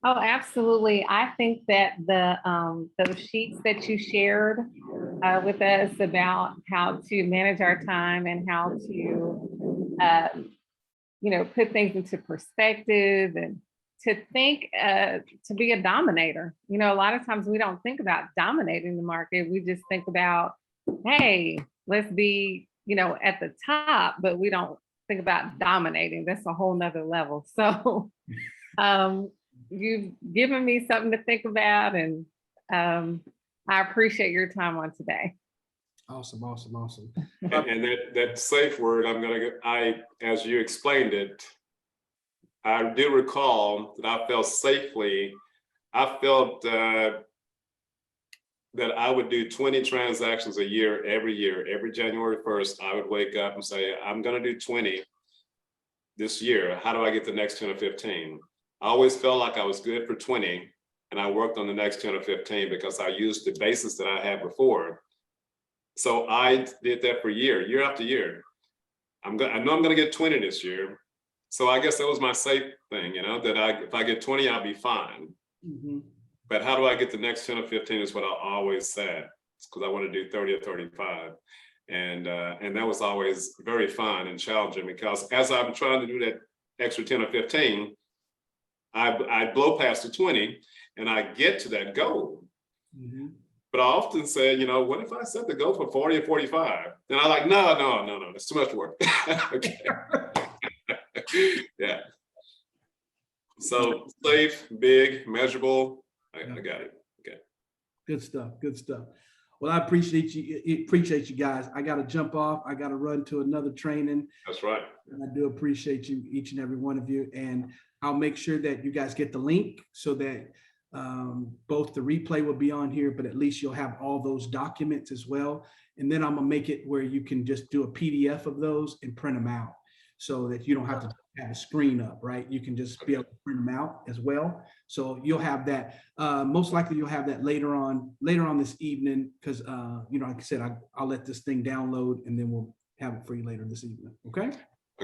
Speaker 5: Oh, absolutely. I think that those sheets that you shared with us about how to manage our time and how to, put things into perspective, and to think, to be a dominator. A lot of times we don't think about dominating the market. We just think about, hey, let's be, at the top, but we don't think about dominating. That's a whole nother level. So you've given me something to think about, and I appreciate your time on today.
Speaker 1: Awesome.
Speaker 4: And that safe word, as you explained it, I do recall that I felt that I would do 20 transactions a year, every January 1st. I would wake up and say, I'm going to do 20 this year. How do I get the next 10 or 15? I always felt like I was good for 20, and I worked on the next 10 or 15 because I used the basis that I had before. So I did that for year after year. I know I'm going to get 20 this year. So I guess that was my safe thing, that if I get 20, I'll be fine. But how do I get the next 10 or 15 is what I always said, because I want to do 30 or 35. And that was always very fun and challenging, because as I'm trying to do that extra 10 or 15, I blow past the 20 and I get to that goal.
Speaker 1: Mhm.
Speaker 4: But I often say, you know, what if I set the goal for 40 or 45? Then I'm like, no, it's too much work. Okay. Yeah. So safe, big, measurable. I got it. Okay.
Speaker 1: Good stuff. Good stuff. Well, I appreciate you guys. I got to jump off. I got to run to another training.
Speaker 4: That's right.
Speaker 1: And I do appreciate you, each and every one of you. And I'll make sure that you guys get the link so that both the replay will be on here, but at least you'll have all those documents as well. And then I'm gonna make it where you can just do a PDF of those and print them out so that you don't have to have a screen up, right? You can just be able to print them out as well. So you'll have that. Most likely you'll have that later on this evening, because you know, like I said, I'll let this thing download and then we'll have it for you later this evening. Okay.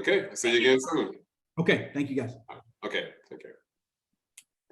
Speaker 4: Okay. See you again soon.
Speaker 1: Okay. Thank you guys.
Speaker 4: Okay. Take care.